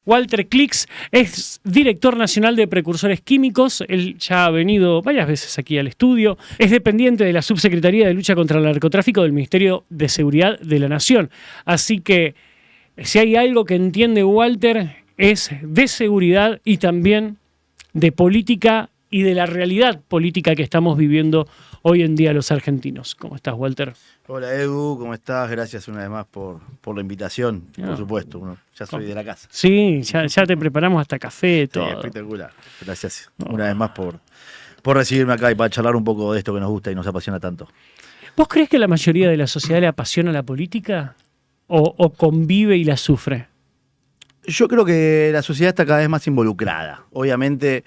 Walter Klix es director nacional de precursores químicos. Él ya ha venido varias veces aquí al estudio. Es dependiente de la Subsecretaría de Lucha contra el Narcotráfico del Ministerio de Seguridad de la Nación. Así que si hay algo que entiende Walter es de seguridad y también de política y de la realidad política que estamos viviendo hoy en día los argentinos. ¿Cómo estás, Walter? Hola, Edu, ¿cómo estás? Gracias una vez más por la invitación, por supuesto. Ya soy de la casa. Sí, ya te preparamos hasta café, todo. Sí, espectacular. Gracias una vez más por recibirme acá y para charlar un poco de esto que nos gusta y nos apasiona tanto. ¿Vos crees que la mayoría de la sociedad le apasiona la política o convive y la sufre? Yo creo que la sociedad está cada vez más involucrada. Obviamente,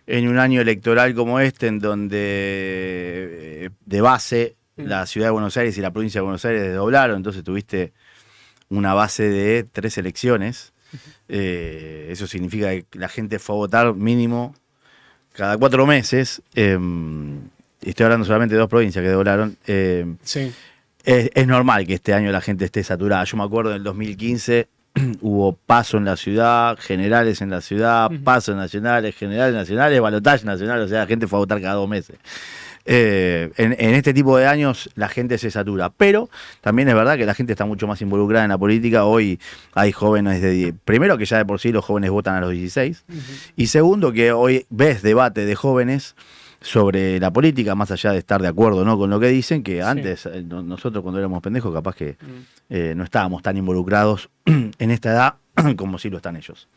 en un año electoral como este, en donde de base la ciudad de Buenos Aires y la provincia de Buenos Aires desdoblaron, entonces tuviste una base de 3 elecciones. Eso significa que la gente fue a votar mínimo cada 4 meses. Estoy hablando solamente de 2 provincias que desdoblaron. Sí. Es normal que este año la gente esté saturada. Yo me acuerdo en el 2015 hubo paso en la ciudad, generales en la ciudad, pasos nacionales, generales nacionales, balotaje nacional, o sea, la gente fue a votar cada 2 meses. En este tipo de años la gente se satura, pero también es verdad que la gente está mucho más involucrada en la política. Hoy hay jóvenes primero que ya de por sí los jóvenes votan a los 16, y segundo que hoy ves debate de jóvenes sobre la política, más allá de estar de acuerdo, ¿no?, con lo que dicen, que antes nosotros cuando éramos pendejos capaz que no estábamos tan involucrados en esta edad como sí lo están ellos.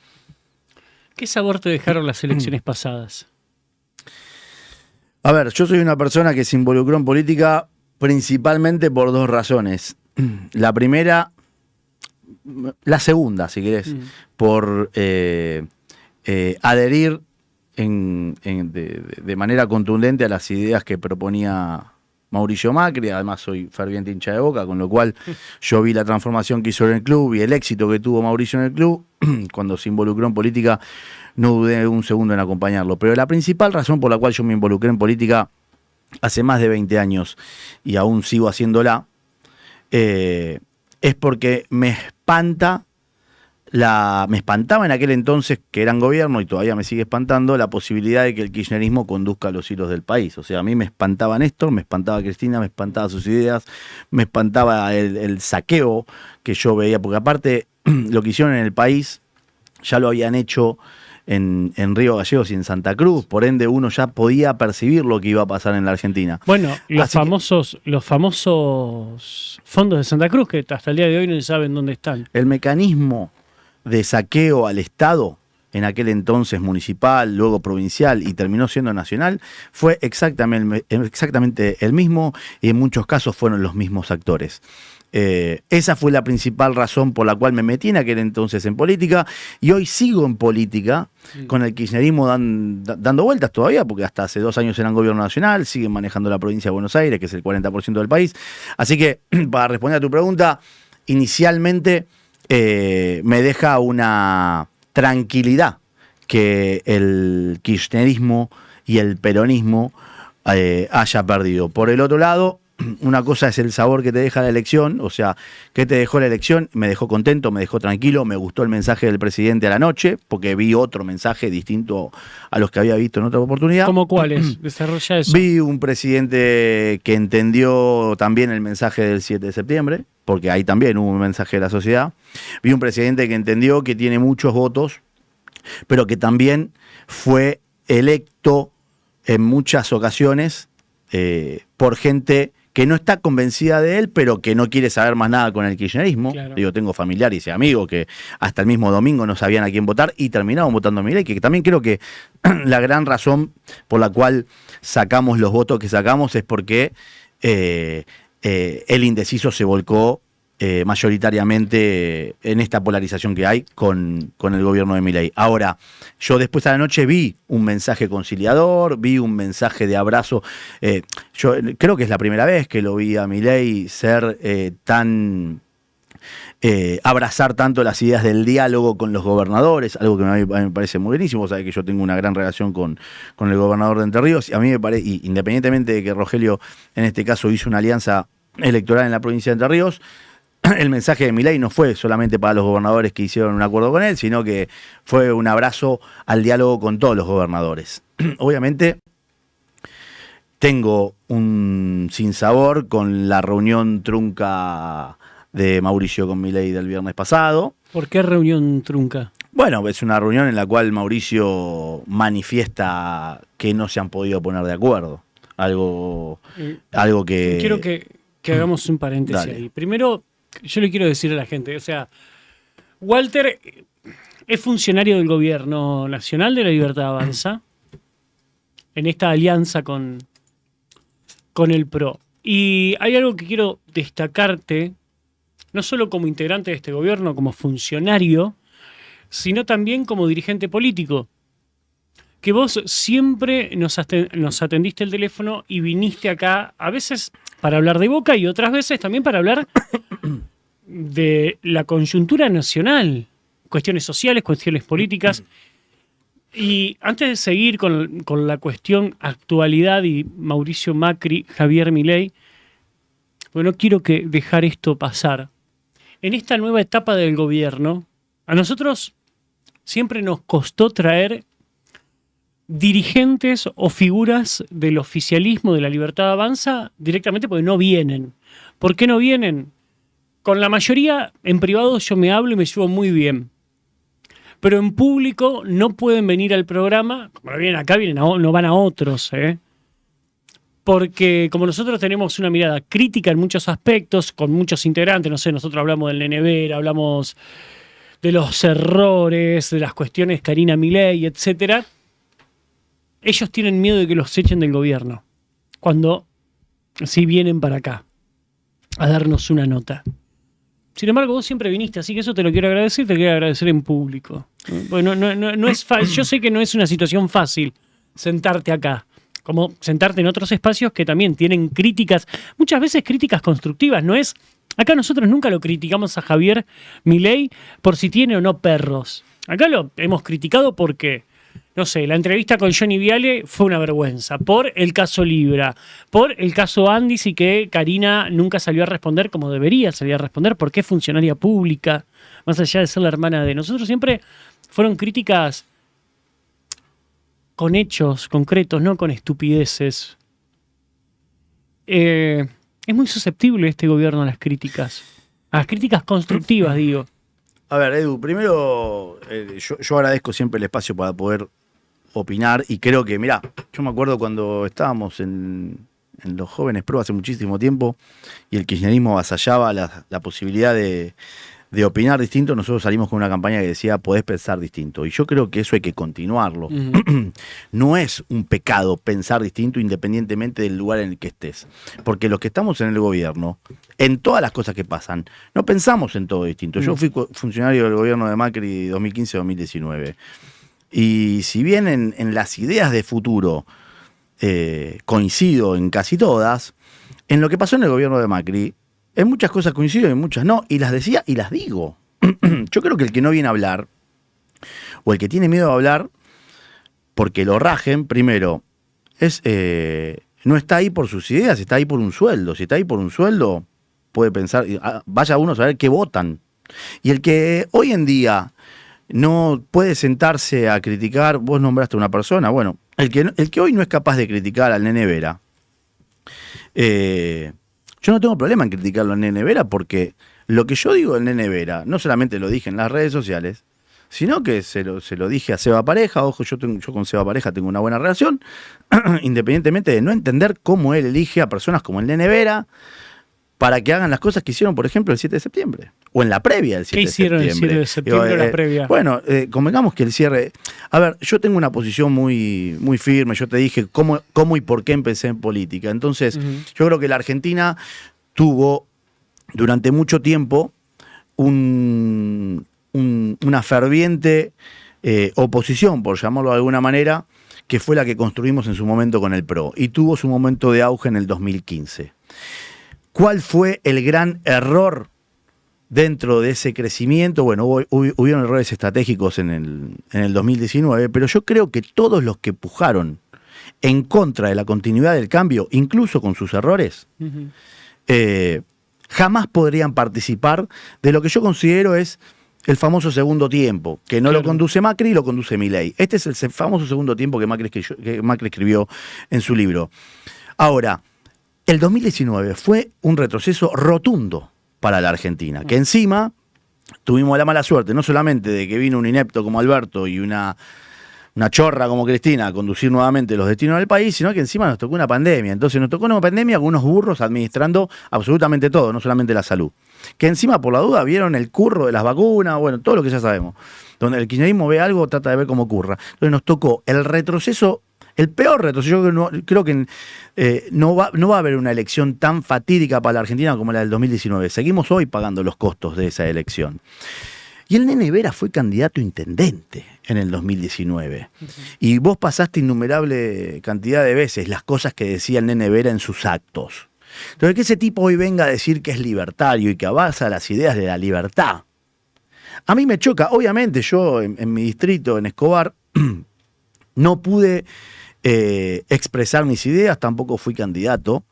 ¿Qué sabor te dejaron las elecciones pasadas? A ver, yo soy una persona que se involucró en política principalmente por 2 razones. La primera, la segunda, si querés, por adherir de manera contundente a las ideas que proponía Mauricio Macri. Además soy ferviente hincha de Boca, con lo cual yo vi la transformación que hizo en el club y el éxito que tuvo Mauricio en el club. Cuando se involucró en política no dudé un segundo en acompañarlo. Pero la principal razón por la cual yo me involucré en política hace más de 20 años y aún sigo haciéndola, es porque me espantaba en aquel entonces, que eran gobierno, y todavía me sigue espantando, la posibilidad de que el kirchnerismo conduzca los hilos del país. O sea, a mí me espantaba Néstor, me espantaba Cristina, me espantaba sus ideas, me espantaba el saqueo que yo veía, porque aparte lo que hicieron en el país ya lo habían hecho en Río Gallegos y en Santa Cruz, por ende uno ya podía percibir lo que iba a pasar en la Argentina. Bueno, los famosos fondos de Santa Cruz, que hasta el día de hoy no se saben dónde están. El mecanismo de saqueo al Estado, en aquel entonces municipal, luego provincial y terminó siendo nacional, fue exactamente el mismo, y en muchos casos fueron los mismos actores. Esa fue la principal razón por la cual me metí en aquel entonces en política, y hoy sigo en política con el kirchnerismo dando vueltas todavía, porque hasta hace 2 años eran gobierno nacional, siguen manejando la provincia de Buenos Aires, que es el 40% del país. Así que, para responder a tu pregunta, inicialmente me deja una tranquilidad que el kirchnerismo y el peronismo haya perdido. Por el otro lado, una cosa es el sabor que te deja la elección, o sea, ¿qué te dejó la elección? Me dejó contento, me dejó tranquilo, me gustó el mensaje del presidente a la noche, porque vi otro mensaje distinto a los que había visto en otra oportunidad. ¿Cómo cuáles? Desarrolla eso. Vi un presidente que entendió también el mensaje del 7 de septiembre, porque ahí también hubo un mensaje de la sociedad. Vi un presidente que entendió que tiene muchos votos, pero que también fue electo en muchas ocasiones por gente que no está convencida de él, pero que no quiere saber más nada con el kirchnerismo. Claro. Digo, tengo familiares y amigos que hasta el mismo domingo no sabían a quién votar y terminaron votando a Milei, que también creo que la gran razón por la cual sacamos los votos que sacamos es porque el indeciso se volcó mayoritariamente en esta polarización que hay con el gobierno de Milei. Ahora, yo después a la noche vi un mensaje conciliador, vi un mensaje de abrazo. Yo creo que es la primera vez que lo vi a Milei ser abrazar tanto las ideas del diálogo con los gobernadores, algo que a mí me parece muy buenísimo. Sabés que yo tengo una gran relación con el gobernador de Entre Ríos, y a mí me parece, independientemente de que Rogelio en este caso hizo una alianza electoral en la provincia de Entre Ríos, el mensaje de Milei no fue solamente para los gobernadores que hicieron un acuerdo con él, sino que fue un abrazo al diálogo con todos los gobernadores. Obviamente tengo un sinsabor con la reunión trunca de Mauricio con Milei del viernes pasado. ¿Por qué reunión trunca? Bueno, es una reunión en la cual Mauricio manifiesta que no se han podido poner de acuerdo. Algo que... Quiero que hagamos un paréntesis Dale. ahí. Primero, yo le quiero decir a la gente, o sea, Walter es funcionario del gobierno nacional de la Libertad Avanza en esta alianza con el PRO. Y hay algo que quiero destacarte, no solo como integrante de este gobierno, como funcionario, sino también como dirigente político. Que vos siempre nos atendiste el teléfono y viniste acá, a veces para hablar de Boca y otras veces también para hablar de la coyuntura nacional, cuestiones sociales, cuestiones políticas. Y antes de seguir con la cuestión actualidad y Mauricio Macri, Javier Milei, bueno, quiero dejar esto pasar. En esta nueva etapa del gobierno, a nosotros siempre nos costó traer dirigentes o figuras del oficialismo de la Libertad Avanza directamente porque no vienen. ¿Por qué no vienen? Con la mayoría en privado yo me hablo y me llevo muy bien. Pero en público no pueden venir al programa, como no vienen acá, no van a otros, porque como nosotros tenemos una mirada crítica en muchos aspectos, con muchos integrantes, no sé, nosotros hablamos del Nene Vera, hablamos de los errores, de las cuestiones Karina Milei, etcétera. Ellos tienen miedo de que los echen del gobierno cuando sí vienen para acá a darnos una nota. Sin embargo, vos siempre viniste, así que eso te lo quiero agradecer, te lo quiero agradecer en público. Bueno, no es fácil. Yo sé que no es una situación fácil sentarte acá, como sentarte en otros espacios que también tienen críticas, muchas veces críticas constructivas. No es, acá nosotros nunca lo criticamos a Javier Milei por si tiene o no perros. Acá lo hemos criticado porque, no sé, la entrevista con Johnny Viale fue una vergüenza, por el caso Libra, por el caso Andis y que Karina nunca salió a responder como debería salir a responder, porque es funcionaria pública, más allá de ser la hermana de nosotros. Siempre fueron críticas con hechos concretos, no con estupideces. Es muy susceptible este gobierno a las críticas constructivas, digo. A ver, Edu, primero yo agradezco siempre el espacio para poder opinar y creo que, mirá, yo me acuerdo cuando estábamos en los Jóvenes Pro hace muchísimo tiempo y el kirchnerismo avasallaba la posibilidad de opinar distinto, nosotros salimos con una campaña que decía podés pensar distinto y yo creo que eso hay que continuarlo. No es un pecado pensar distinto independientemente del lugar en el que estés, porque los que estamos en el gobierno, en todas las cosas que pasan, no pensamos en todo distinto. Yo fui funcionario del gobierno de Macri 2015-2019 y si bien en las ideas de futuro coincido en casi todas, en lo que pasó en el gobierno de Macri, en muchas cosas coincido y en muchas no, y las decía y las digo. Yo creo que el que no viene a hablar, o el que tiene miedo a hablar, porque lo rajen, primero, no está ahí por sus ideas, está ahí por un sueldo. Si está ahí por un sueldo, puede pensar, vaya uno a saber qué votan. Y el que hoy en día no puede sentarse a criticar, vos nombraste a una persona, bueno, el que hoy no es capaz de criticar al Nene Vera, yo no tengo problema en criticarlo al Nene Vera porque lo que yo digo del Nene Vera, no solamente lo dije en las redes sociales, sino que se lo dije a Seba Pareja. Ojo, yo con Seba Pareja tengo una buena relación, independientemente de no entender cómo él elige a personas como el Nene Vera para que hagan las cosas que hicieron, por ejemplo, el 7 de septiembre. O en la previa del 7 de septiembre. ¿Qué hicieron el 7 de septiembre o la previa? Bueno, convengamos que el cierre... A ver, yo tengo una posición muy, muy firme. Yo te dije cómo y por qué empecé en política. Entonces, yo creo que la Argentina tuvo durante mucho tiempo una ferviente oposición, por llamarlo de alguna manera, que fue la que construimos en su momento con el PRO. Y tuvo su momento de auge en el 2015. ¿Cuál fue el gran error dentro de ese crecimiento? Bueno, hubieron errores estratégicos en el 2019, pero yo creo que todos los que pujaron en contra de la continuidad del cambio, incluso con sus errores, jamás podrían participar de lo que yo considero es el famoso segundo tiempo, que no lo conduce Macri, lo conduce Milei. Este es el famoso segundo tiempo que Macri escribió en su libro. Ahora, el 2019 fue un retroceso rotundo para la Argentina, que encima tuvimos la mala suerte, no solamente de que vino un inepto como Alberto y una chorra como Cristina a conducir nuevamente los destinos del país, sino que encima nos tocó una pandemia. Entonces nos tocó una pandemia con unos burros administrando absolutamente todo, no solamente la salud. Que encima, por la duda, vieron el curro de las vacunas, bueno, todo lo que ya sabemos. Donde el kirchnerismo ve algo, trata de ver cómo ocurra. Entonces nos tocó el retroceso, el peor retroceso. Yo creo que no va a haber una elección tan fatídica para la Argentina como la del 2019. Seguimos hoy pagando los costos de esa elección. Y el Nene Vera fue candidato a intendente en el 2019. Y vos pasaste innumerable cantidad de veces las cosas que decía el Nene Vera en sus actos. Entonces, que ese tipo hoy venga a decir que es libertario y que avanza las ideas de la libertad, a mí me choca. Obviamente yo en mi distrito, en Escobar, no pude expresar mis ideas, tampoco fui candidato,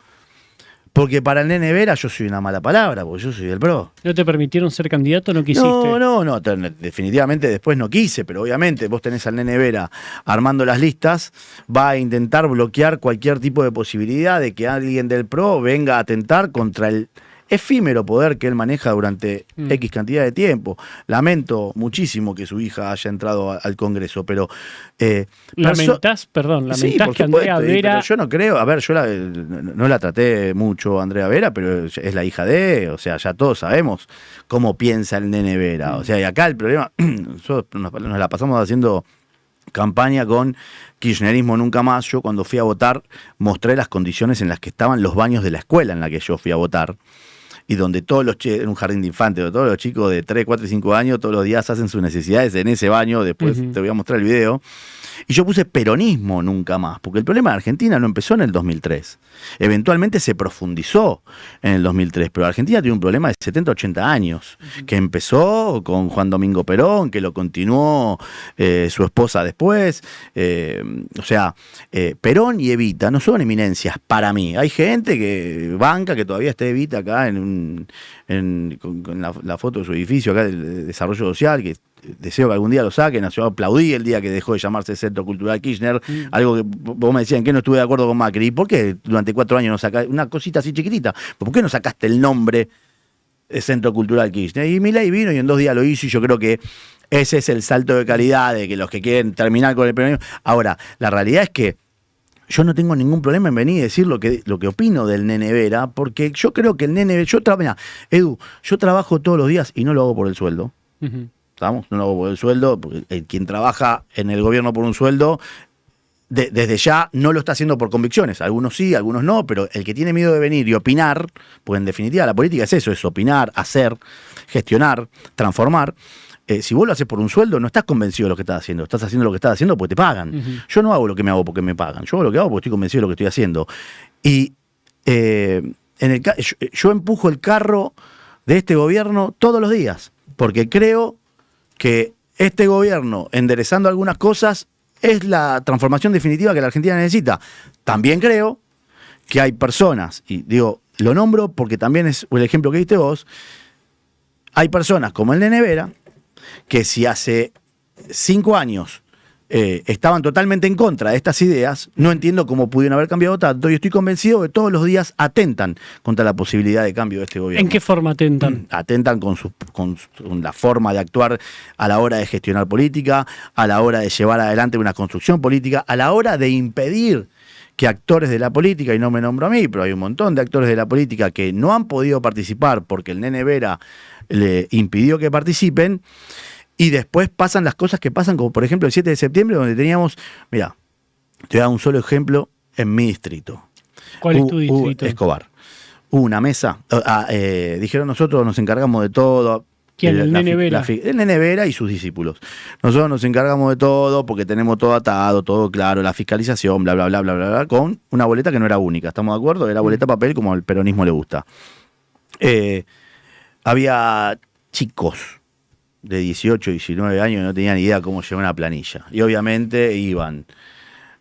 porque para el Nene Vera yo soy una mala palabra, porque yo soy del PRO. ¿No te permitieron ser candidato? ¿No quisiste? No, definitivamente después no quise, pero obviamente vos tenés al Nene Vera armando las listas, va a intentar bloquear cualquier tipo de posibilidad de que alguien del PRO venga a atentar contra el efímero poder que él maneja durante X cantidad de tiempo. Lamento muchísimo que su hija haya entrado al Congreso, pero... lamentás sí, que Andrea Vera... Pero yo no creo, a ver, yo no la traté mucho a Andrea Vera, pero es la hija de, o sea, ya todos sabemos cómo piensa el Nene Vera. O sea, y acá el problema, nosotros nos la pasamos haciendo campaña con kirchnerismo nunca más. Yo cuando fui a votar mostré las condiciones en las que estaban los baños de la escuela en la que yo fui a votar. Y donde todos los chicos, en un jardín de infantes, donde todos los chicos de 3, 4 y 5 años todos los días hacen sus necesidades en ese baño, después te voy a mostrar el video. Y yo puse peronismo nunca más, porque el problema de Argentina no empezó en el 2003. Eventualmente se profundizó en el 2003, pero Argentina tiene un problema de 70, 80 años, que empezó con Juan Domingo Perón, que lo continuó su esposa después. O sea, Perón y Evita no son eminencias para mí. Hay gente que banca que todavía está Evita acá con la foto de su edificio acá del desarrollo social, que deseo que algún día lo saquen. Yo aplaudí el día que dejó de llamarse Centro Cultural Kirchner, algo que vos me decían que no estuve de acuerdo con Macri. ¿Y por qué durante 4 años no sacaste una cosita así chiquitita? ¿Por qué no sacaste el nombre de Centro Cultural Kirchner? Y Milei vino y en 2 días lo hizo, y yo creo que ese es el salto de calidad de que los que quieren terminar con el peronismo. Ahora, la realidad es que yo no tengo ningún problema en venir y decir lo que opino del Nene Vera, porque yo creo que el Nene Vera... Edu, yo trabajo todos los días y no lo hago por el sueldo. ¿Estamos? No lo hago por el sueldo, porque quien trabaja en el gobierno por un sueldo, desde ya no lo está haciendo por convicciones. Algunos sí, algunos no, pero el que tiene miedo de venir y opinar, pues en definitiva la política es eso, es opinar, hacer, gestionar, transformar. Si vos lo haces por un sueldo, no estás convencido de lo que estás haciendo. Estás haciendo lo que estás haciendo porque te pagan. Yo no hago lo que me hago porque me pagan. Yo hago lo que hago porque estoy convencido de lo que estoy haciendo. Y yo empujo el carro de este gobierno todos los días, porque creo que este gobierno, enderezando algunas cosas, es la transformación definitiva que la Argentina necesita. También creo que hay personas, y digo, lo nombro porque también es el ejemplo que diste vos, hay personas como el Nene Vera, que si hace 5 años estaban totalmente en contra de estas ideas, no entiendo cómo pudieron haber cambiado tanto, y estoy convencido que todos los días atentan contra la posibilidad de cambio de este gobierno. ¿En qué forma atentan? Atentan con la forma de actuar a la hora de gestionar política, a la hora de llevar adelante una construcción política, a la hora de impedir que actores de la política, y no me nombro a mí, pero hay un montón de actores de la política que no han podido participar porque el Nene Vera le impidió que participen. Y después pasan las cosas que pasan, como por ejemplo el 7 de septiembre, donde teníamos, mira, te voy a dar un solo ejemplo en mi distrito. ¿Cuál es tu distrito? Escobar. Hubo una mesa, dijeron nosotros nos encargamos de todo. ¿Quién? El Nene Vera. El Nene Vera y sus discípulos. Nosotros nos encargamos de todo porque tenemos todo atado, todo claro, la fiscalización, bla, bla, bla, bla, bla, bla, con una boleta que no era única, ¿estamos de acuerdo? Era boleta papel como al peronismo le gusta. Había chicos de 18, 19 años que no tenían idea cómo llevar una planilla. Y obviamente iban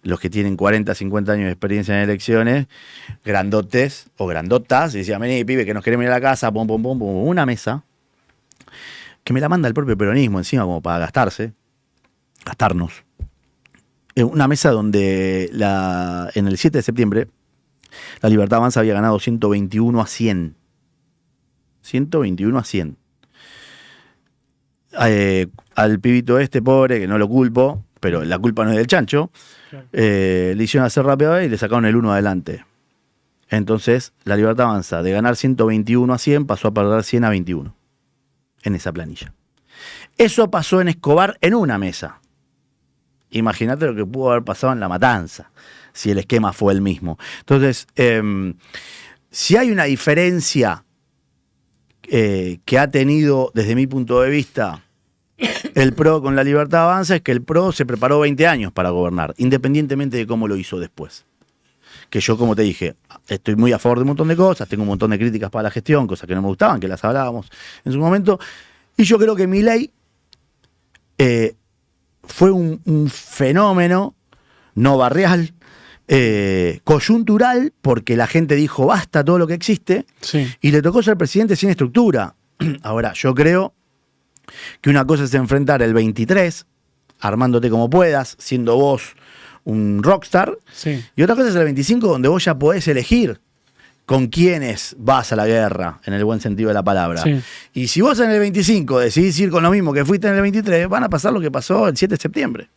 los que tienen 40, 50 años de experiencia en elecciones, grandotes o grandotas, y decían, vení, pibe, que nos queremos ir a la casa, pum, pum, pum, pum, una mesa, que me la manda el propio peronismo encima como para gastarnos. Una mesa donde en el 7 de septiembre la Libertad Avanza había ganado 121 a 100. 121 a 100. Al pibito pobre, que no lo culpo, pero la culpa no es del chancho, claro. Le hicieron hacer rápido y le sacaron el 1 adelante. Entonces, la Libertad Avanza, de ganar 121 a 100, pasó a perder 100 a 21 en esa planilla. Eso pasó en Escobar en una mesa. Imagínate lo que pudo haber pasado en La Matanza, si el esquema fue el mismo. Entonces, si hay una diferencia que ha tenido, desde mi punto de vista, el PRO con la Libertad Avanza, es que el PRO se preparó 20 años para gobernar, independientemente de cómo lo hizo después. Que yo, como te dije, estoy muy a favor de un montón de cosas, tengo un montón de críticas para la gestión, cosas que no me gustaban, que las hablábamos en su momento, y yo creo que Milei fue un fenómeno no barrial, coyuntural, porque la gente dijo basta todo lo que existe, sí. Y le tocó ser presidente sin estructura. Ahora, yo creo que una cosa es enfrentar el 23, armándote como puedas, siendo vos un rockstar, sí. Y otra cosa es el 25, donde vos ya podés elegir con quiénes vas a la guerra, en el buen sentido de la palabra. Sí. Y si vos en el 25 decidís ir con lo mismo que fuiste en el 23, van a pasar lo que pasó el 7 de septiembre.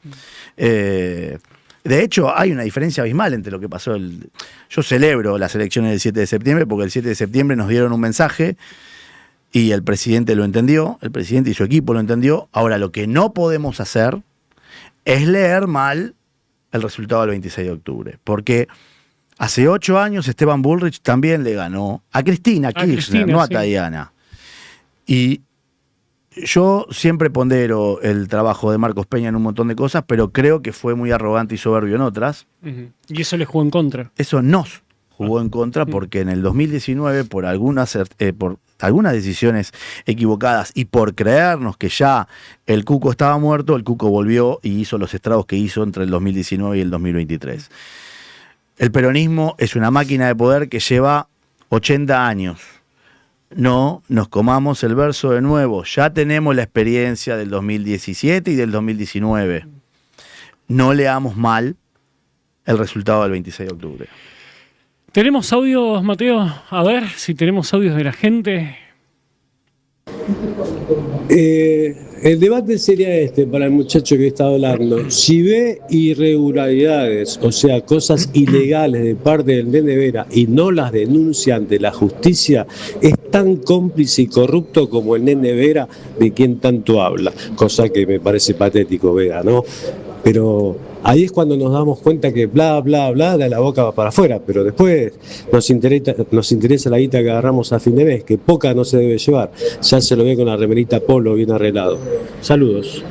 De hecho, hay una diferencia abismal entre lo que pasó. Yo celebro las elecciones del 7 de septiembre porque el 7 de septiembre nos dieron un mensaje y el presidente lo entendió, el presidente y su equipo lo entendió. Ahora, lo que no podemos hacer es leer mal el resultado del 26 de octubre, porque hace 8 años Esteban Bullrich también le ganó a Cristina Kirchner, no a Tayana. Y yo siempre pondero el trabajo de Marcos Peña en un montón de cosas, pero creo que fue muy arrogante y soberbio en otras. Y eso le jugó en contra. Eso nos jugó en contra porque en el 2019, por algunas decisiones equivocadas y por creernos que ya el Cuco estaba muerto, el Cuco volvió y hizo los estragos que hizo entre el 2019 y el 2023. El peronismo es una máquina de poder que lleva 80 años. No nos comamos el verso de nuevo. Ya tenemos la experiencia del 2017 y del 2019. No leamos mal el resultado del 26 de octubre. ¿Tenemos audios, Mateo? A ver si tenemos audios de la gente. El debate sería para el muchacho que está hablando. Si ve irregularidades, o sea, cosas ilegales de parte del Nene Vera y no las denuncia ante la justicia, es tan cómplice y corrupto como el Nene Vera, de quien tanto habla. Cosa que me parece patético, Vera, ¿no? Pero ahí es cuando nos damos cuenta que bla, bla, bla, de la boca va para afuera, pero después nos interesa la guita que agarramos a fin de mes, que poca no se debe llevar. Ya se lo ve con la remerita polo bien arreglado. Saludos.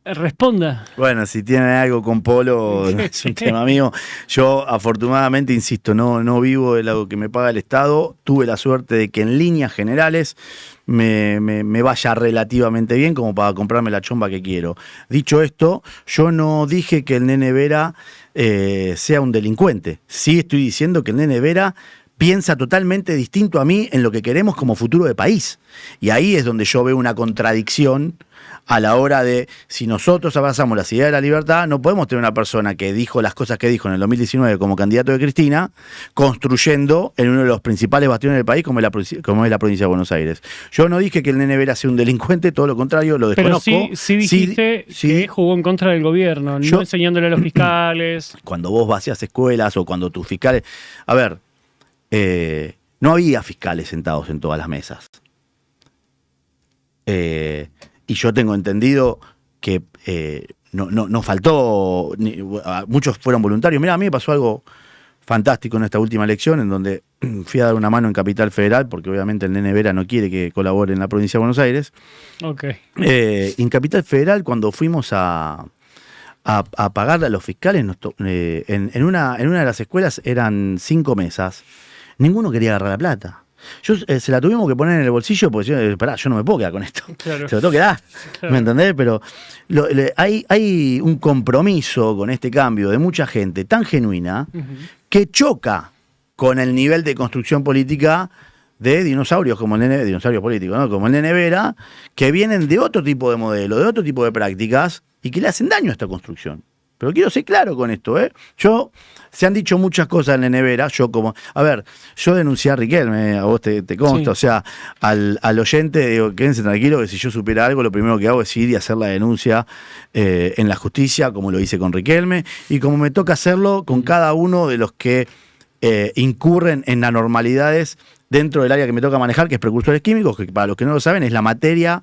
Responda. Bueno, si tiene algo con polo, es un tema mío. Yo, afortunadamente, insisto, no vivo de lo que me paga el Estado. Tuve la suerte de que en líneas generales me vaya relativamente bien como para comprarme la chomba que quiero. Dicho esto, yo no dije que el Nene Vera sea un delincuente. Sí estoy diciendo que el Nene Vera piensa totalmente distinto a mí en lo que queremos como futuro de país. Y ahí es donde yo veo una contradicción a la hora de, si nosotros abrazamos las ideas de la libertad, no podemos tener una persona que dijo las cosas que dijo en el 2019 como candidato de Cristina, construyendo en uno de los principales bastiones del país como es la provincia de Buenos Aires. Yo no dije que el Nene Vera sea un delincuente, todo lo contrario, lo desconozco. Pero sí dijiste que jugó en contra del gobierno, no enseñándole a los fiscales. Cuando vos vacías escuelas o cuando tus fiscales... A ver, no había fiscales sentados en todas las mesas. Y yo tengo entendido que no faltó, muchos fueron voluntarios. Mirá, a mí me pasó algo fantástico en esta última elección, en donde fui a dar una mano en Capital Federal, porque obviamente el Nene Vera no quiere que colabore en la provincia de Buenos Aires. Okay. En Capital Federal, cuando fuimos a pagarle a los fiscales, en una de las escuelas eran 5 mesas. Ninguno quería agarrar la plata. Se la tuvimos que poner en el bolsillo porque pará, yo no me puedo quedar con esto. Claro. Se lo tengo que dar. Claro. ¿Me entendés? Pero hay un compromiso con este cambio de mucha gente tan genuina que choca con el nivel de construcción política de dinosaurios como el nene, dinosaurios políticos, ¿no? Como el Nene Vera, que vienen de otro tipo de modelo, de otro tipo de prácticas y que le hacen daño a esta construcción. Pero quiero ser claro con esto, ¿eh? Se han dicho muchas cosas en Nene Vera, yo denuncié a Riquelme, a vos te consta, sí. O sea, al oyente digo, quédense tranquilo que si yo supiera algo, lo primero que hago es ir y hacer la denuncia en la justicia, como lo hice con Riquelme, y como me toca hacerlo con cada uno de los que incurren en anormalidades dentro del área que me toca manejar, que es precursores químicos, que para los que no lo saben es la materia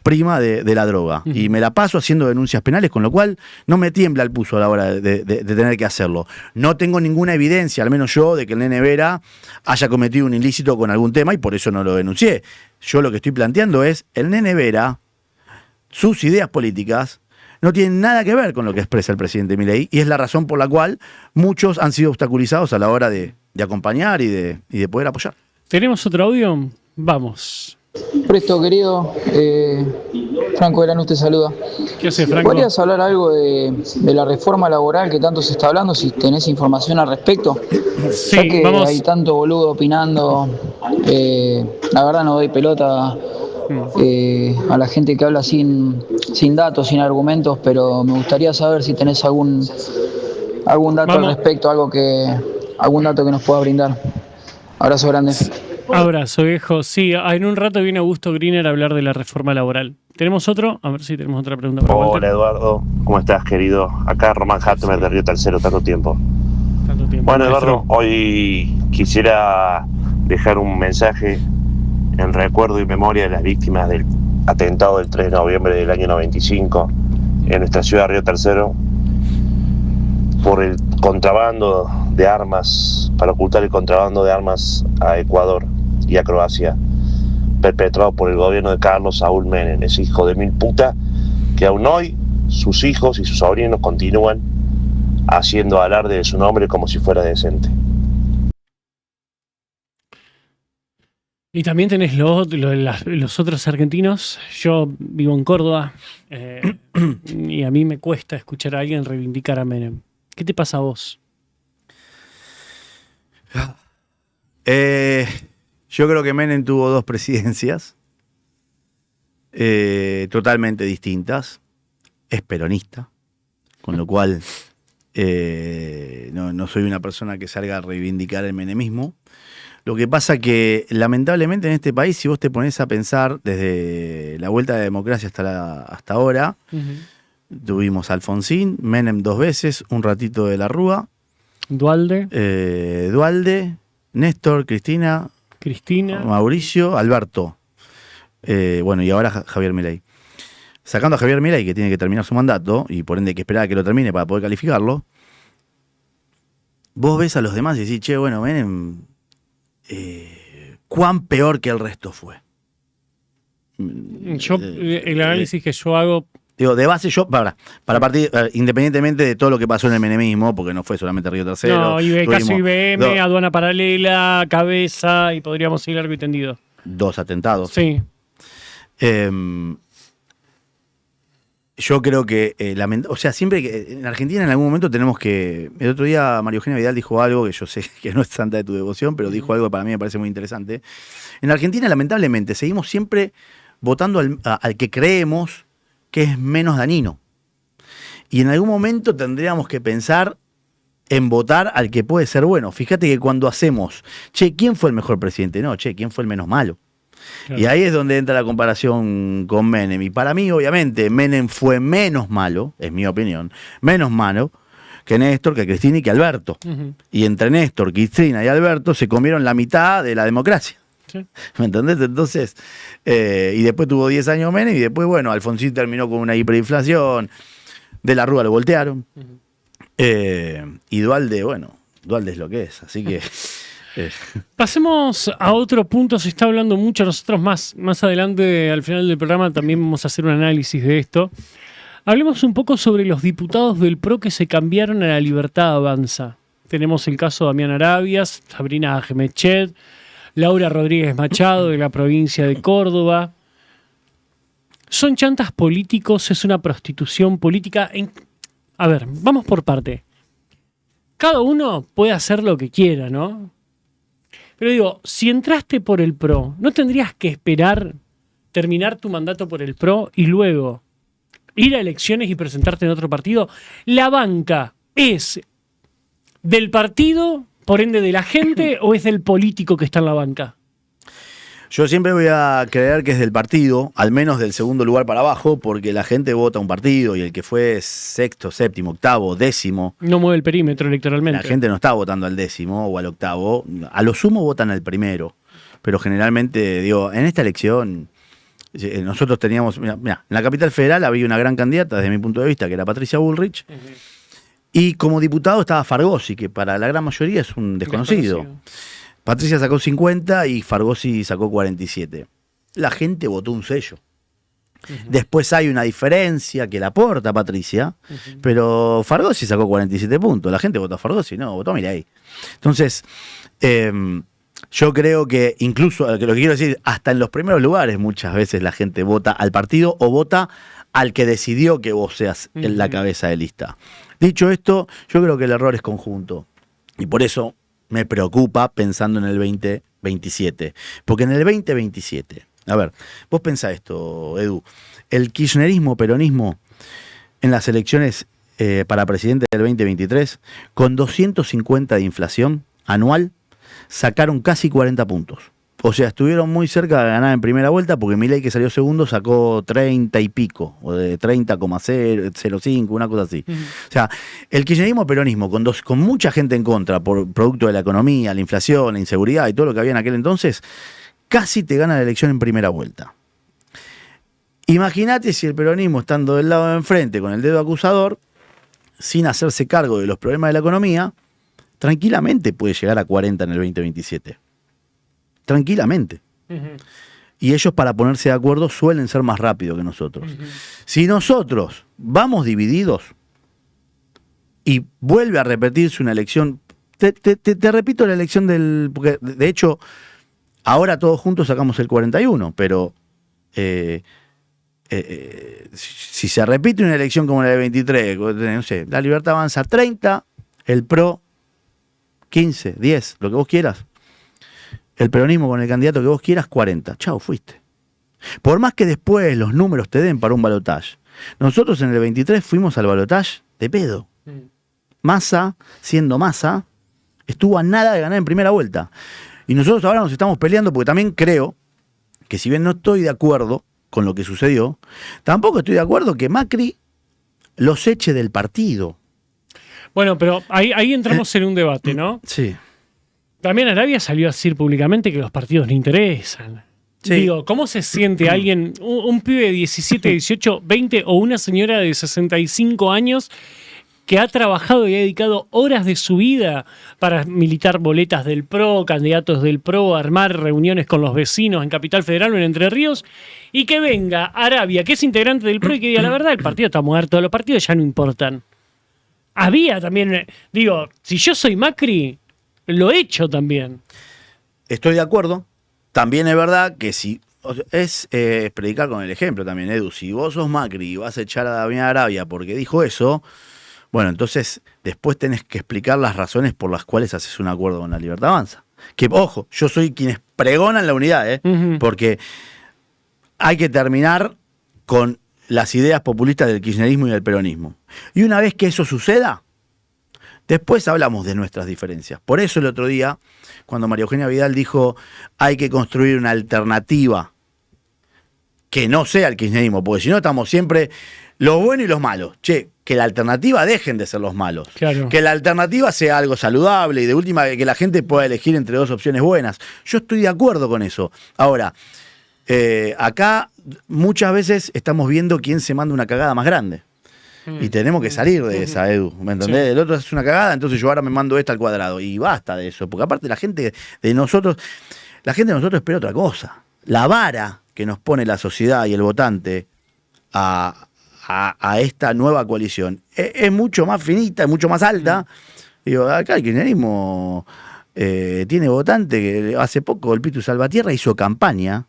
prima de la droga. Y me la paso haciendo denuncias penales, con lo cual no me tiembla el pulso a la hora de tener que hacerlo. No tengo ninguna evidencia, al menos yo, de que el Nene Vera haya cometido un ilícito con algún tema y por eso no lo denuncié. Yo lo que estoy planteando es, el Nene Vera, sus ideas políticas, no tienen nada que ver con lo que expresa el presidente Milei y es la razón por la cual muchos han sido obstaculizados a la hora de acompañar y de poder apoyar. ¿Tenemos otro audio? Vamos. Presto, querido. Franco de Lanús te saluda. ¿Qué hace, Franco? ¿Podrías hablar algo de la reforma laboral que tanto se está hablando, si tenés información al respecto? Sí, ya que vamos. hay tanto boludo opinando, la verdad no doy pelota a la gente que habla sin datos, sin argumentos, pero me gustaría saber si tenés algún dato al respecto, algún dato que nos pueda brindar. Abrazo grande. Abrazo, viejo. Sí, en un rato viene Augusto Griner a hablar de la reforma laboral. ¿Tenemos otro? A ver si tenemos otra pregunta para Walter. Hola, Eduardo. ¿Cómo estás, querido? Acá Román Hattemer de Río Tercero, tanto tiempo. Bueno, Eduardo, hoy quisiera dejar un mensaje en recuerdo y memoria de las víctimas del atentado del 3 de noviembre del año 95 en nuestra ciudad de Río Tercero por el contrabando de armas, para ocultar el contrabando de armas a Ecuador y a Croacia, perpetrado por el gobierno de Carlos Saúl Menem, ese hijo de mil puta que aún hoy sus hijos y sus sobrinos continúan haciendo alarde de su nombre como si fuera decente. Y también tenés los otros argentinos. Yo vivo en Córdoba y a mí me cuesta escuchar a alguien reivindicar a Menem. ¿Qué te pasa a vos? Yo creo que Menem tuvo dos presidencias totalmente distintas. Es peronista, con lo cual no soy una persona que salga a reivindicar el menemismo. Lo que pasa que lamentablemente en este país, si vos te pones a pensar desde la vuelta de la democracia hasta ahora, tuvimos a Alfonsín, Menem 2 veces, un ratito de la Rúa, Dualde, Néstor, Cristina, Mauricio, Alberto, y ahora Javier Milei. Sacando a Javier Milei, que tiene que terminar su mandato, y por ende hay que esperar a que lo termine para poder calificarlo, vos ves a los demás y decís, che, bueno, Menem, ¿cuán peor que el resto fue? El análisis que yo hago... Digo, de base yo, para partir, independientemente de todo lo que pasó en el menemismo, porque no fue solamente Río Tercero. No, caso IBM, aduana paralela, cabeza, y podríamos seguir largo y tendido. 2 atentados. Sí. Yo creo que, siempre que en Argentina en algún momento tenemos que... El otro día María Eugenia Vidal dijo algo, que yo sé que no es santa de tu devoción, pero dijo algo que para mí me parece muy interesante. En Argentina, lamentablemente, seguimos siempre votando al que creemos que es menos dañino. Y en algún momento tendríamos que pensar en votar al que puede ser bueno. Fíjate que cuando hacemos, ¿quién fue el mejor presidente? No, ¿quién fue el menos malo? Claro. Y ahí es donde entra la comparación con Menem. Y para mí, obviamente, Menem fue menos malo, es mi opinión, menos malo que Néstor, que Cristina y que Alberto. Y entre Néstor, Cristina y Alberto se comieron la mitad de la democracia. Sí. ¿Me entendés? Entonces, y después tuvo 10 años Menem y después, Alfonsín terminó con una hiperinflación, de la Rúa lo voltearon. Y Dualde es lo que es, así que... Pasemos a otro punto. Se está hablando mucho. Nosotros más adelante, al final del programa, también vamos a hacer un análisis de esto. Hablemos un poco sobre los diputados del PRO que se cambiaron a La Libertad Avanza. Tenemos el caso de Damián Arabias, Sabrina Agmechet, Laura Rodríguez Machado, de la provincia de Córdoba. ¿Son chantas políticos? ¿Es una prostitución política? A ver, vamos por parte. Cada uno puede hacer lo que quiera, ¿no? Pero digo, si entraste por el PRO, ¿no tendrías que esperar terminar tu mandato por el PRO y luego ir a elecciones y presentarte en otro partido? ¿La banca es del partido, por ende de la gente, o es del político que está en la banca? Yo siempre voy a creer que es del partido, al menos del segundo lugar para abajo, porque la gente vota un partido y el que fue sexto, séptimo, octavo, décimo... No mueve el perímetro electoralmente. La gente no está votando al décimo o al octavo. A lo sumo votan al primero. Pero generalmente, digo, en esta elección... Nosotros teníamos, mira, en la capital federal había una gran candidata desde mi punto de vista, que era Patricia Bullrich, y como diputado estaba Fargosi, que para la gran mayoría es un desconocido. Patricia sacó 50 y Fargosi sacó 47. La gente votó un sello. Después hay una diferencia que la aporta Patricia, pero Fargosi sacó 47 puntos. La gente votó a Fargosi, no, votó a Milei. Entonces, yo creo que incluso, lo que quiero decir, hasta en los primeros lugares muchas veces la gente vota al partido o vota al que decidió que vos seas en la cabeza de lista. Dicho esto, yo creo que el error es conjunto. Y por eso me preocupa pensando en el 2027. Porque en el 2027, a ver, vos pensá esto, Edu, el kirchnerismo, peronismo, en las elecciones para presidente del 2023, con 250 de inflación anual, sacaron casi 40 puntos. O sea, estuvieron muy cerca de ganar en primera vuelta porque Milei, que salió segundo, sacó 30 y pico, o de 30,05, una cosa así. O sea, el kirchnerismo peronismo, con mucha gente en contra por producto de la economía, la inflación, la inseguridad y todo lo que había en aquel entonces, casi te gana la elección en primera vuelta. Imagínate si el peronismo, estando del lado de enfrente con el dedo acusador, sin hacerse cargo de los problemas de la economía, tranquilamente puede llegar a 40 en el 2027. Tranquilamente. Y ellos, para ponerse de acuerdo, suelen ser más rápidos que nosotros. Si nosotros vamos divididos y vuelve a repetirse una elección, te repito la elección del... Porque de hecho, ahora todos juntos sacamos el 41, pero si se repite una elección como la de 23, no sé, La Libertad Avanza 30, el PRO 15, 10, lo que vos quieras. El peronismo con el candidato que vos quieras, 40. Chao, fuiste. Por más que después los números te den para un balotaje. Nosotros en el 23 fuimos al balotaje de pedo. Massa, siendo Massa, estuvo a nada de ganar en primera vuelta. Y nosotros ahora nos estamos peleando porque también creo que, si bien no estoy de acuerdo con lo que sucedió, tampoco estoy de acuerdo que Macri los eche del partido. Bueno, pero ahí entramos en un debate, ¿no? Sí. También Arabia salió a decir públicamente que los partidos le interesan. Sí. Digo, ¿cómo se siente alguien, un pibe de 17, 18, 20 o una señora de 65 años que ha trabajado y ha dedicado horas de su vida para militar boletas del PRO, candidatos del PRO, armar reuniones con los vecinos en Capital Federal o en Entre Ríos, y que venga Arabia, que es integrante del PRO, y que diga la verdad, el partido está muerto, los partidos ya no importan? Había también, digo, si yo soy Macri, lo he hecho también. Estoy de acuerdo. También es verdad que si es predicar con el ejemplo también, Edu. Si vos sos Macri y vas a echar a Damián Arabia porque dijo eso, bueno, entonces después tenés que explicar las razones por las cuales haces un acuerdo con La Libertad Avanza. Que, ojo, yo soy quienes pregonan la unidad, porque hay que terminar con las ideas populistas del kirchnerismo y del peronismo. Y una vez que eso suceda, después hablamos de nuestras diferencias. Por eso el otro día, cuando María Eugenia Vidal dijo hay que construir una alternativa que no sea el kirchnerismo, porque si no estamos siempre los buenos y los malos. Che, que la alternativa dejen de ser los malos. Claro. Que la alternativa sea algo saludable y de última que la gente pueda elegir entre dos opciones buenas. Yo estoy de acuerdo con eso. Ahora, acá muchas veces estamos viendo quién se manda una cagada más grande. Y tenemos que salir de esa, Edu, ¿me entendés? Sí. El otro es una cagada, entonces yo ahora me mando esta al cuadrado. Y basta de eso, porque aparte la gente de nosotros espera otra cosa. La vara que nos pone la sociedad y el votante a esta nueva coalición es mucho más finita, es mucho más alta. Digo, acá el kirchnerismo tiene votante que hace poco el Pitu Salvatierra hizo campaña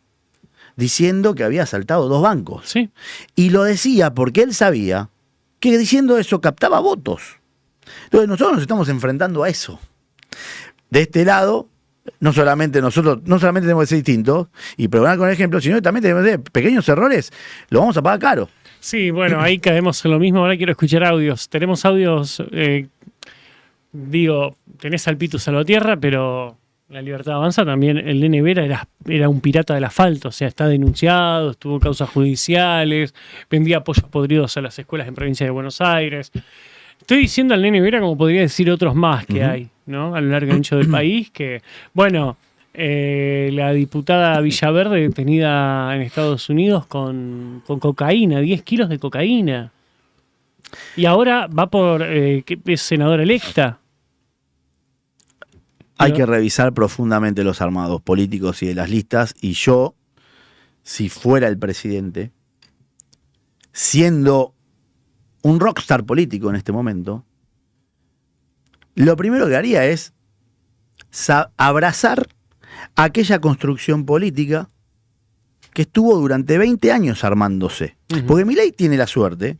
diciendo que había asaltado 2 bancos. Sí. Y lo decía porque él sabía que diciendo eso captaba votos. Entonces nosotros nos estamos enfrentando a eso. De este lado, no solamente tenemos que ser distintos y programar con ejemplos, sino que también tenemos que hacer pequeños errores, lo vamos a pagar caro. Sí, bueno, ahí caemos en lo mismo. Ahora quiero escuchar audios. Tenemos audios, tenés al Pitu Salvatierra, pero La Libertad Avanza también. El Nene Vera era un pirata del asfalto, o sea, está denunciado, estuvo en causas judiciales, vendía pollos podridos a las escuelas en provincia de Buenos Aires. Estoy diciendo al Nene Vera como podría decir otros más que hay, ¿no? A lo largo y ancho del país, que, bueno, la diputada Villaverde detenida en Estados Unidos con cocaína, 10 kilos de cocaína. Y ahora va por, que es senadora electa. Hay que revisar profundamente los armados políticos y de las listas, y yo, si fuera el presidente, siendo un rockstar político en este momento, lo primero que haría es abrazar aquella construcción política que estuvo durante 20 años armándose. Porque Milei tiene la suerte,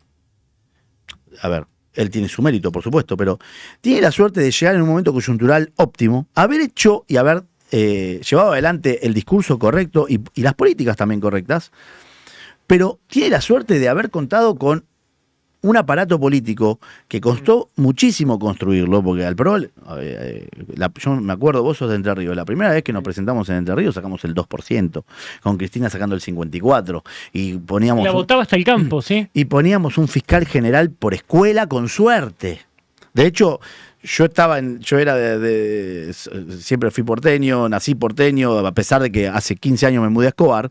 a ver, él tiene su mérito, por supuesto, pero tiene la suerte de llegar en un momento coyuntural óptimo, haber hecho y haber llevado adelante el discurso correcto y las políticas también correctas, pero tiene la suerte de haber contado con un aparato político que costó muchísimo construirlo, porque al PRO, yo me acuerdo, vos sos de Entre Ríos, la primera vez que nos presentamos en Entre Ríos sacamos el 2%, con Cristina sacando el 54%, y poníamos... La votaba hasta el campo, ¿sí? Y poníamos un fiscal general por escuela con suerte. De hecho, yo era siempre fui porteño, nací porteño, a pesar de que hace 15 años me mudé a Escobar.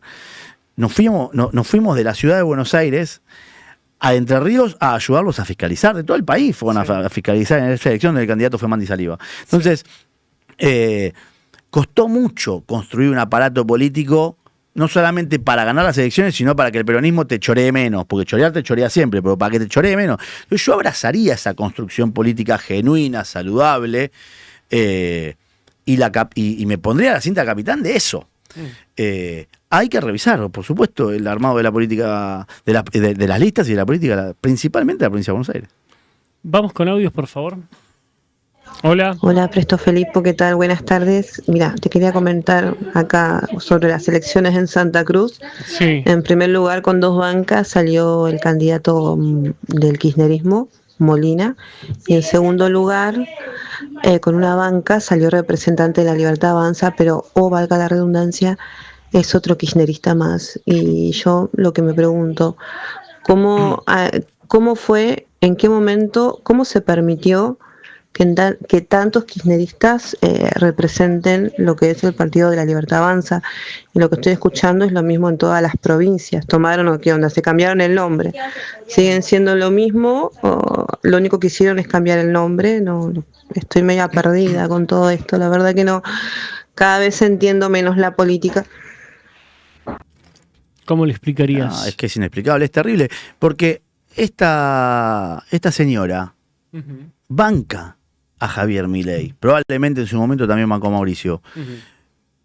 Nos fuimos de la ciudad de Buenos Aires a Entre Ríos a ayudarlos a fiscalizar. De todo el país fueron a fiscalizar en esa elección, donde el candidato fue Mandy Saliba. Entonces, costó mucho construir un aparato político, no solamente para ganar las elecciones, sino para que el peronismo te choree menos, porque chorear te chorea siempre, pero para que te choree menos. Entonces yo abrazaría esa construcción política genuina, saludable, y me pondría la cinta capitán de eso. Hay que revisar, por supuesto, el armado de la política, de las listas y de la política, principalmente de la provincia de Buenos Aires. Vamos con audios, por favor. Hola. Hola, Presto Felipo, ¿qué tal? Buenas tardes. Mira, te quería comentar acá sobre las elecciones en Santa Cruz. Sí. En primer lugar, con 2 bancas salió el candidato del kirchnerismo, Molina, y en segundo lugar, con una banca salió representante de La Libertad Avanza, pero, valga la redundancia, es otro kirchnerista más. Y yo lo que me pregunto, ¿cómo fue, en qué momento, cómo se permitió que tantos kirchneristas representen lo que es el Partido de la Libertad Avanza? Y lo que estoy escuchando es lo mismo en todas las provincias. ¿Tomaron o qué onda? ¿Se cambiaron el nombre? ¿Siguen siendo lo mismo? ¿O lo único que hicieron es cambiar el nombre? No, estoy media perdida con todo esto. La verdad que no, cada vez entiendo menos la política. ¿Cómo le explicarías? No, es que es inexplicable, es terrible, porque esta señora banca a Javier Milei, probablemente en su momento también bancó a Mauricio.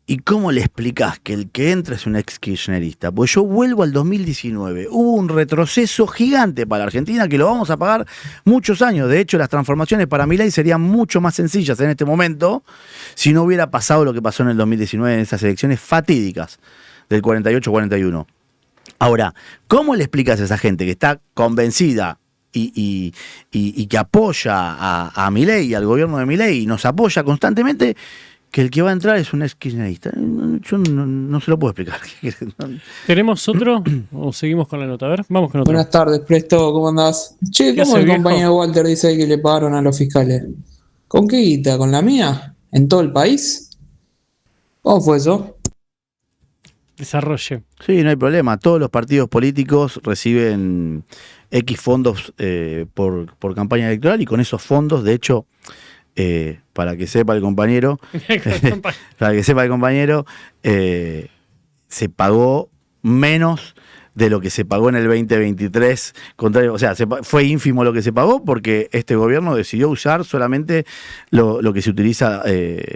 ¿Y cómo le explicás que el que entra es un ex kirchnerista? Pues yo vuelvo al 2019, hubo un retroceso gigante para Argentina que lo vamos a pagar muchos años. De hecho, las transformaciones para Milei serían mucho más sencillas en este momento si no hubiera pasado lo que pasó en el 2019 en esas elecciones fatídicas del 48-41. Ahora, ¿cómo le explicas a esa gente que está convencida y que apoya a Milei, al gobierno de Milei, y nos apoya constantemente, que el que va a entrar es un ex kirchnerista? Yo no se lo puedo explicar. ¿Tenemos otro o seguimos con la nota? A ver, vamos con otro. Buenas tardes, Presto, ¿cómo andás? Che, ¿cómo el compañero Walter dice que le pagaron a los fiscales? ¿Con qué guita? ¿Con la mía? ¿En todo el país? ¿Cómo fue eso? Desarrolle. Sí, no hay problema. Todos los partidos políticos reciben X fondos por campaña electoral, y con esos fondos, de hecho, para que sepa el compañero, se pagó menos de lo que se pagó en el 2023, contrario, o sea, fue ínfimo lo que se pagó porque este gobierno decidió usar solamente lo que se utiliza,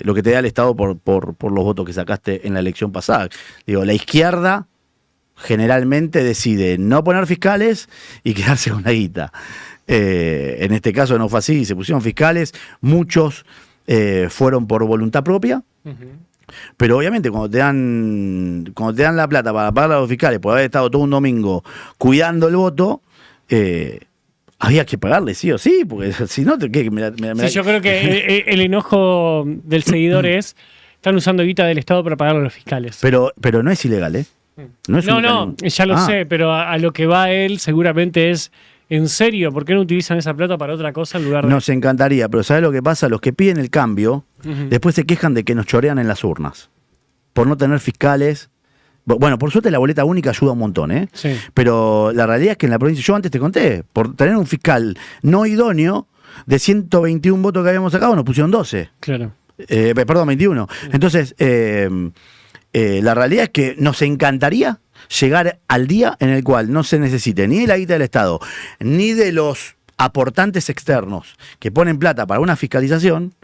lo que te da el Estado por los votos que sacaste en la elección pasada. Digo, la izquierda generalmente decide no poner fiscales y quedarse con la guita. En este caso no fue así, se pusieron fiscales, muchos fueron por voluntad propia. Pero obviamente cuando te dan la plata para pagar a los fiscales por haber estado todo un domingo cuidando el voto, había que pagarle sí o sí, porque si no, ¿qué? Sí, yo creo que el enojo del seguidor es, están usando guita del Estado para pagar a los fiscales. Pero no es ilegal, ¿eh? No, ya lo sé, pero a lo que va él seguramente es, ¿en serio? ¿Por qué no utilizan esa plata para otra cosa en lugar de...? Nos encantaría, pero ¿sabes lo que pasa? Los que piden el cambio, después se quejan de que nos chorean en las urnas. Por no tener fiscales. Bueno, por suerte la boleta única ayuda un montón, ¿eh? Sí. Pero la realidad es que en la provincia, yo antes te conté, por tener un fiscal no idóneo, de 121 votos que habíamos sacado, nos pusieron 12. Claro. Perdón, 21. Entonces, la realidad es que nos encantaría llegar al día en el cual no se necesite ni de la guita del Estado, ni de los aportantes externos que ponen plata para una fiscalización,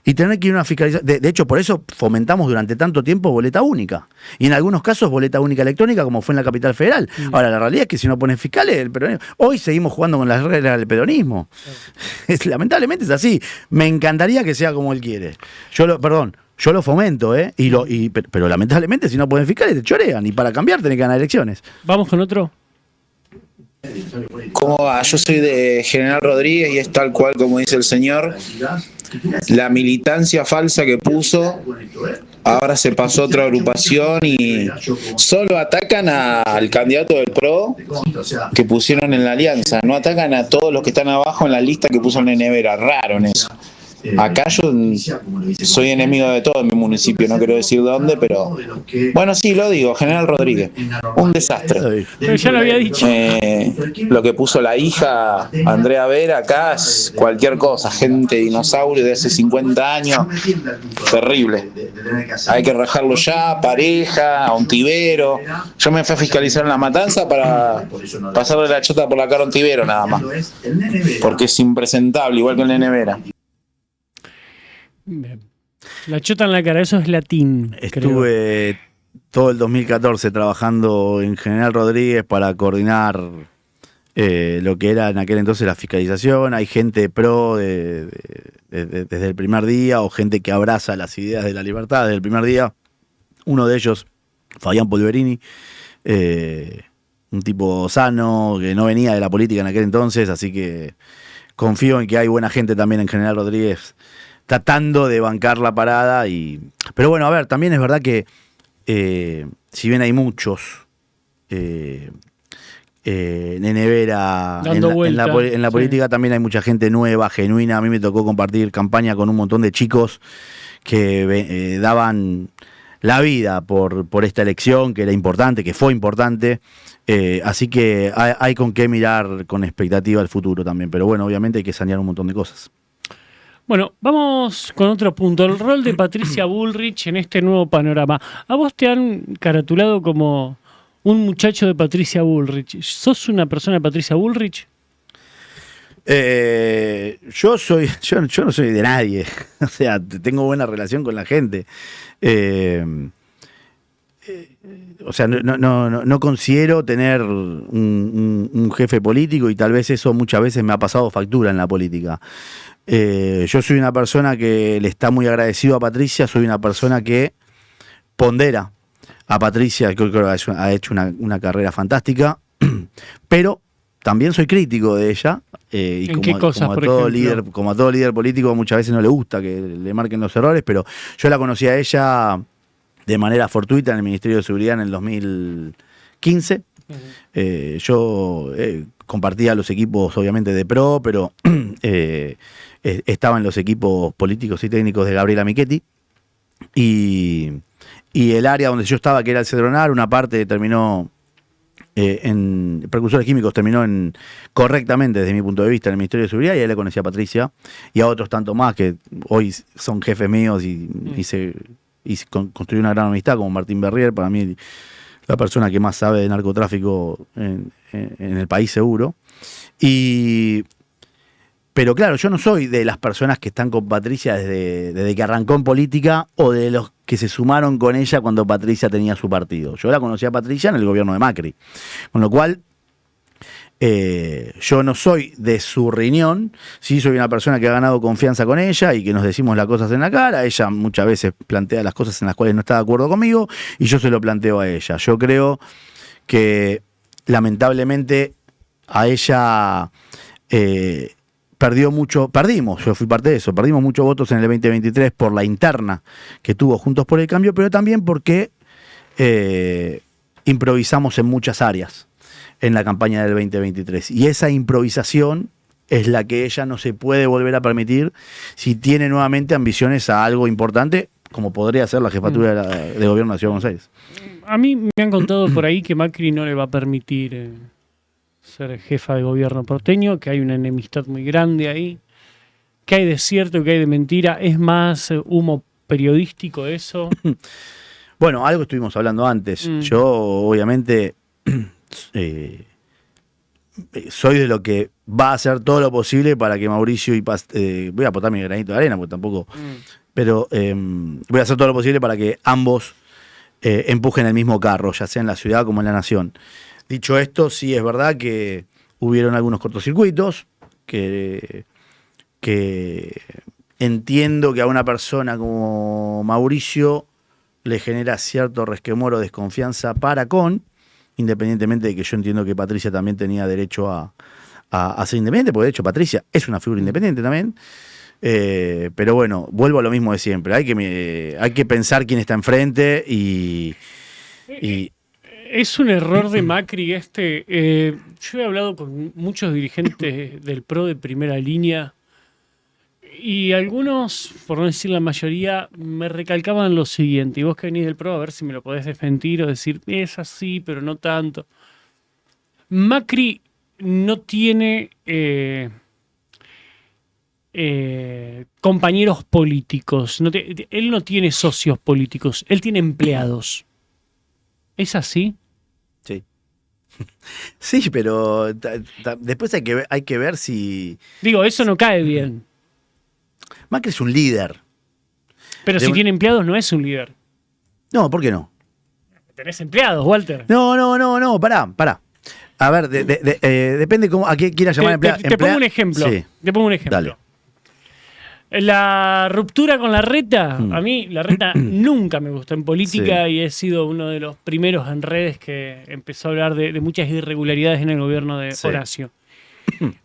y tener que ir a una fiscalización. De hecho, por eso fomentamos durante tanto tiempo boleta única. Y en algunos casos boleta única electrónica, como fue en la Capital Federal. Ahora, la realidad es que si no ponen fiscales, el peronismo. Hoy seguimos jugando con las reglas del peronismo. Lamentablemente es así. Me encantaría que sea como él quiere. Yo lo fomento, pero lamentablemente si no ponen fiscales te chorean. Y para cambiar tenés que ganar elecciones. ¿Vamos con otro? ¿Cómo va? Yo soy de General Rodríguez y es tal cual como dice el señor. La militancia falsa que puso, ahora se pasó a otra agrupación y solo atacan al candidato del PRO que pusieron en la alianza. No atacan a todos los que están abajo en la lista que puso el Nevera. Raro en eso. Acá yo soy enemigo de todo en mi municipio, no quiero decir dónde, pero bueno, sí, lo digo, General Rodríguez, un desastre. Pero ya lo había dicho. Lo que puso la hija Andrea Vera acá es cualquier cosa, gente dinosaurio de hace 50 años, terrible. Hay que rajarlo ya, pareja, a un tibero. Yo me fui a fiscalizar en La Matanza para pasarle la chota por la cara a un tibero nada más, porque es impresentable, igual que el Nene Vera. Bien. La chota en la cara, eso es latín. Estuve todo el 2014 trabajando en General Rodríguez para coordinar lo que era en aquel entonces la fiscalización. Hay gente pro desde el primer día, o gente que abraza las ideas de la libertad desde el primer día. Uno de ellos, Fabián Polverini, un tipo sano, que no venía de la política en aquel entonces, así que confío en que hay buena gente también en General Rodríguez tratando de bancar la parada. Pero bueno, a ver, también es verdad que si bien hay muchos Nene Vera en la política, también hay mucha gente nueva, genuina. A mí me tocó compartir campaña con un montón de chicos que daban la vida por esta elección, que era importante, que fue importante. Así que hay con qué mirar con expectativa al futuro también. Pero bueno, obviamente hay que sanear un montón de cosas. Bueno, vamos con otro punto. El rol de Patricia Bullrich en este nuevo panorama. ¿A vos te han caratulado como un muchacho de Patricia Bullrich? ¿Sos una persona de Patricia Bullrich? Yo no soy de nadie. O sea, tengo buena relación con la gente. O sea, no considero tener un jefe político, y tal vez eso muchas veces me ha pasado factura en la política. Yo soy una persona que le está muy agradecido a Patricia, soy una persona que pondera a Patricia, creo que ha hecho una carrera fantástica, pero también soy crítico de ella. Y ¿En qué cosas, por ejemplo? Como a todo líder político, muchas veces no le gusta que le marquen los errores, pero yo la conocí a ella de manera fortuita en el Ministerio de Seguridad en el 2015. Yo compartía los equipos, obviamente, de PRO, pero estaba en los equipos políticos y técnicos de Gabriela Michetti. Y el área donde yo estaba, que era el Cedronar, una parte terminó en precursores químicos, terminó correctamente, desde mi punto de vista, en el Ministerio de Seguridad, y ahí le conocí a Patricia y a otros tanto más que hoy son jefes míos y construí una gran amistad, como Martín Berrier. Para mí la persona que más sabe de narcotráfico en el país seguro. Pero claro, yo no soy de las personas que están con Patricia desde que arrancó en política o de los que se sumaron con ella cuando Patricia tenía su partido. Yo la conocí a Patricia en el gobierno de Macri. Con lo cual, yo no soy de su riñón, sí soy una persona que ha ganado confianza con ella y que nos decimos las cosas en la cara. Ella muchas veces plantea las cosas en las cuales no está de acuerdo conmigo y yo se lo planteo a ella. Yo creo que lamentablemente a ella perdimos, yo fui parte de eso, perdimos muchos votos en el 2023 por la interna que tuvo Juntos por el Cambio, pero también porque improvisamos en muchas áreas en la campaña del 2023. Y esa improvisación es la que ella no se puede volver a permitir si tiene nuevamente ambiciones a algo importante, como podría ser la jefatura de gobierno de la Ciudad de Buenos Aires. A mí me han contado por ahí que Macri no le va a permitir ser jefa de gobierno porteño, que hay una enemistad muy grande ahí, que hay de cierto y que hay de mentira. ¿Es más humo periodístico eso? Bueno, algo estuvimos hablando antes. Yo, obviamente, soy de lo que va a hacer todo lo posible para que Mauricio y voy a aportar mi granito de arena, porque tampoco... Pero voy a hacer todo lo posible para que ambos empujen el mismo carro, ya sea en la ciudad como en la nación. Dicho esto, sí es verdad que hubieron algunos cortocircuitos, que entiendo que a una persona como Mauricio le genera cierto resquemor o desconfianza independientemente de que yo entiendo que Patricia también tenía derecho a ser independiente, porque de hecho Patricia es una figura independiente también. Pero bueno, vuelvo a lo mismo de siempre. Hay que pensar quién está enfrente y es un error de Macri yo he hablado con muchos dirigentes del PRO de primera línea y algunos, por no decir la mayoría, me recalcaban lo siguiente: y vos que venís del PRO, a ver si me lo podés desmentir o decir, es así, pero no tanto. Macri no tiene compañeros políticos, él no tiene socios políticos, él tiene empleados. ¿Es así? Sí. Sí, pero después hay que ver si... Digo, eso no cae bien. Macri es un líder. Pero si tiene empleados no es un líder. No, ¿por qué no? Tenés empleados, Walter. No, pará. A ver, depende a qué quieras llamar empleado. Te pongo un ejemplo. Sí. Te pongo un ejemplo. Dale. La ruptura con Larreta, a mí Larreta nunca me gustó en política y he sido uno de los primeros en redes que empezó a hablar de muchas irregularidades en el gobierno de Horacio.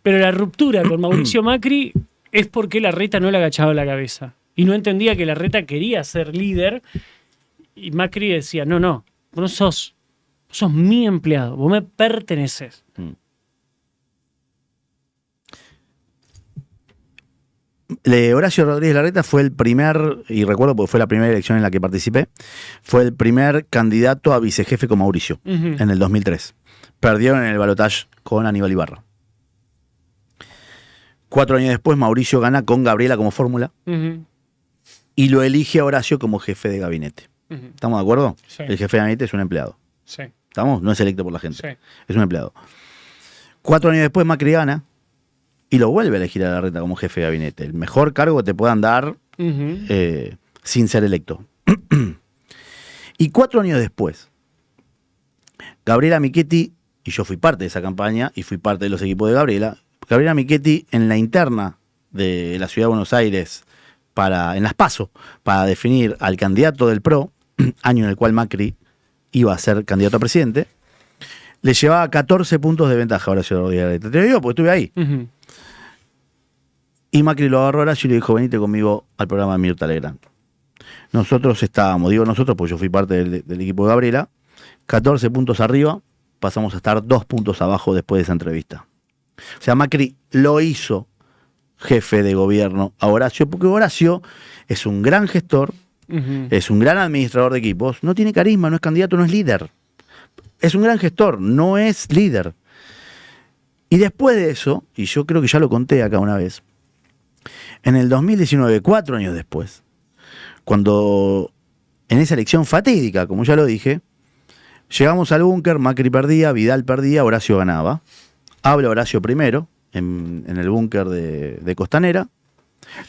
Pero la ruptura con Mauricio Macri es porque Larreta no le agachaba la cabeza y no entendía que Larreta quería ser líder y Macri decía, no, vos sos mi empleado, vos me perteneces. Horacio Rodríguez Larreta fue el primer, y recuerdo porque fue la primera elección en la que participé, fue el primer candidato a vicejefe con Mauricio en el 2003. Perdieron en el balotaje con Aníbal Ibarra. 4 años después Mauricio gana con Gabriela como fórmula y lo elige a Horacio como jefe de gabinete. ¿Estamos de acuerdo? Sí. El jefe de gabinete es un empleado. Sí. ¿Estamos? No es electo por la gente. Sí. Es un empleado. 4 años después Macri gana y lo vuelve a elegir a Larreta como jefe de gabinete. El mejor cargo que te puedan dar sin ser electo. Y 4 años después, Gabriela Michetti, y yo fui parte de esa campaña y fui parte de los equipos de Gabriela Michetti en la interna de la Ciudad de Buenos Aires, en las PASO, para definir al candidato del PRO, año en el cual Macri iba a ser candidato a presidente, le llevaba 14 puntos de ventaja a Horacio Rodríguez Larreta. Te lo digo porque estuve ahí. Y Macri lo agarró a Horacio y le dijo, venite conmigo al programa de Mirta Legrand. Nosotros estábamos, digo nosotros, porque yo fui parte del equipo de Gabriela, 14 puntos arriba, pasamos a estar 2 puntos abajo después de esa entrevista. O sea, Macri lo hizo jefe de gobierno a Horacio, porque Horacio es un gran gestor, es un gran administrador de equipos, no tiene carisma, no es candidato, no es líder. Es un gran gestor, no es líder. Y después de eso, y yo creo que ya lo conté acá una vez, en el 2019, 4 años después, cuando en esa elección fatídica, como ya lo dije, Llegamos al búnker, Macri perdía, Vidal perdía, Horacio ganaba. Habla Horacio primero, en el búnker de Costanera.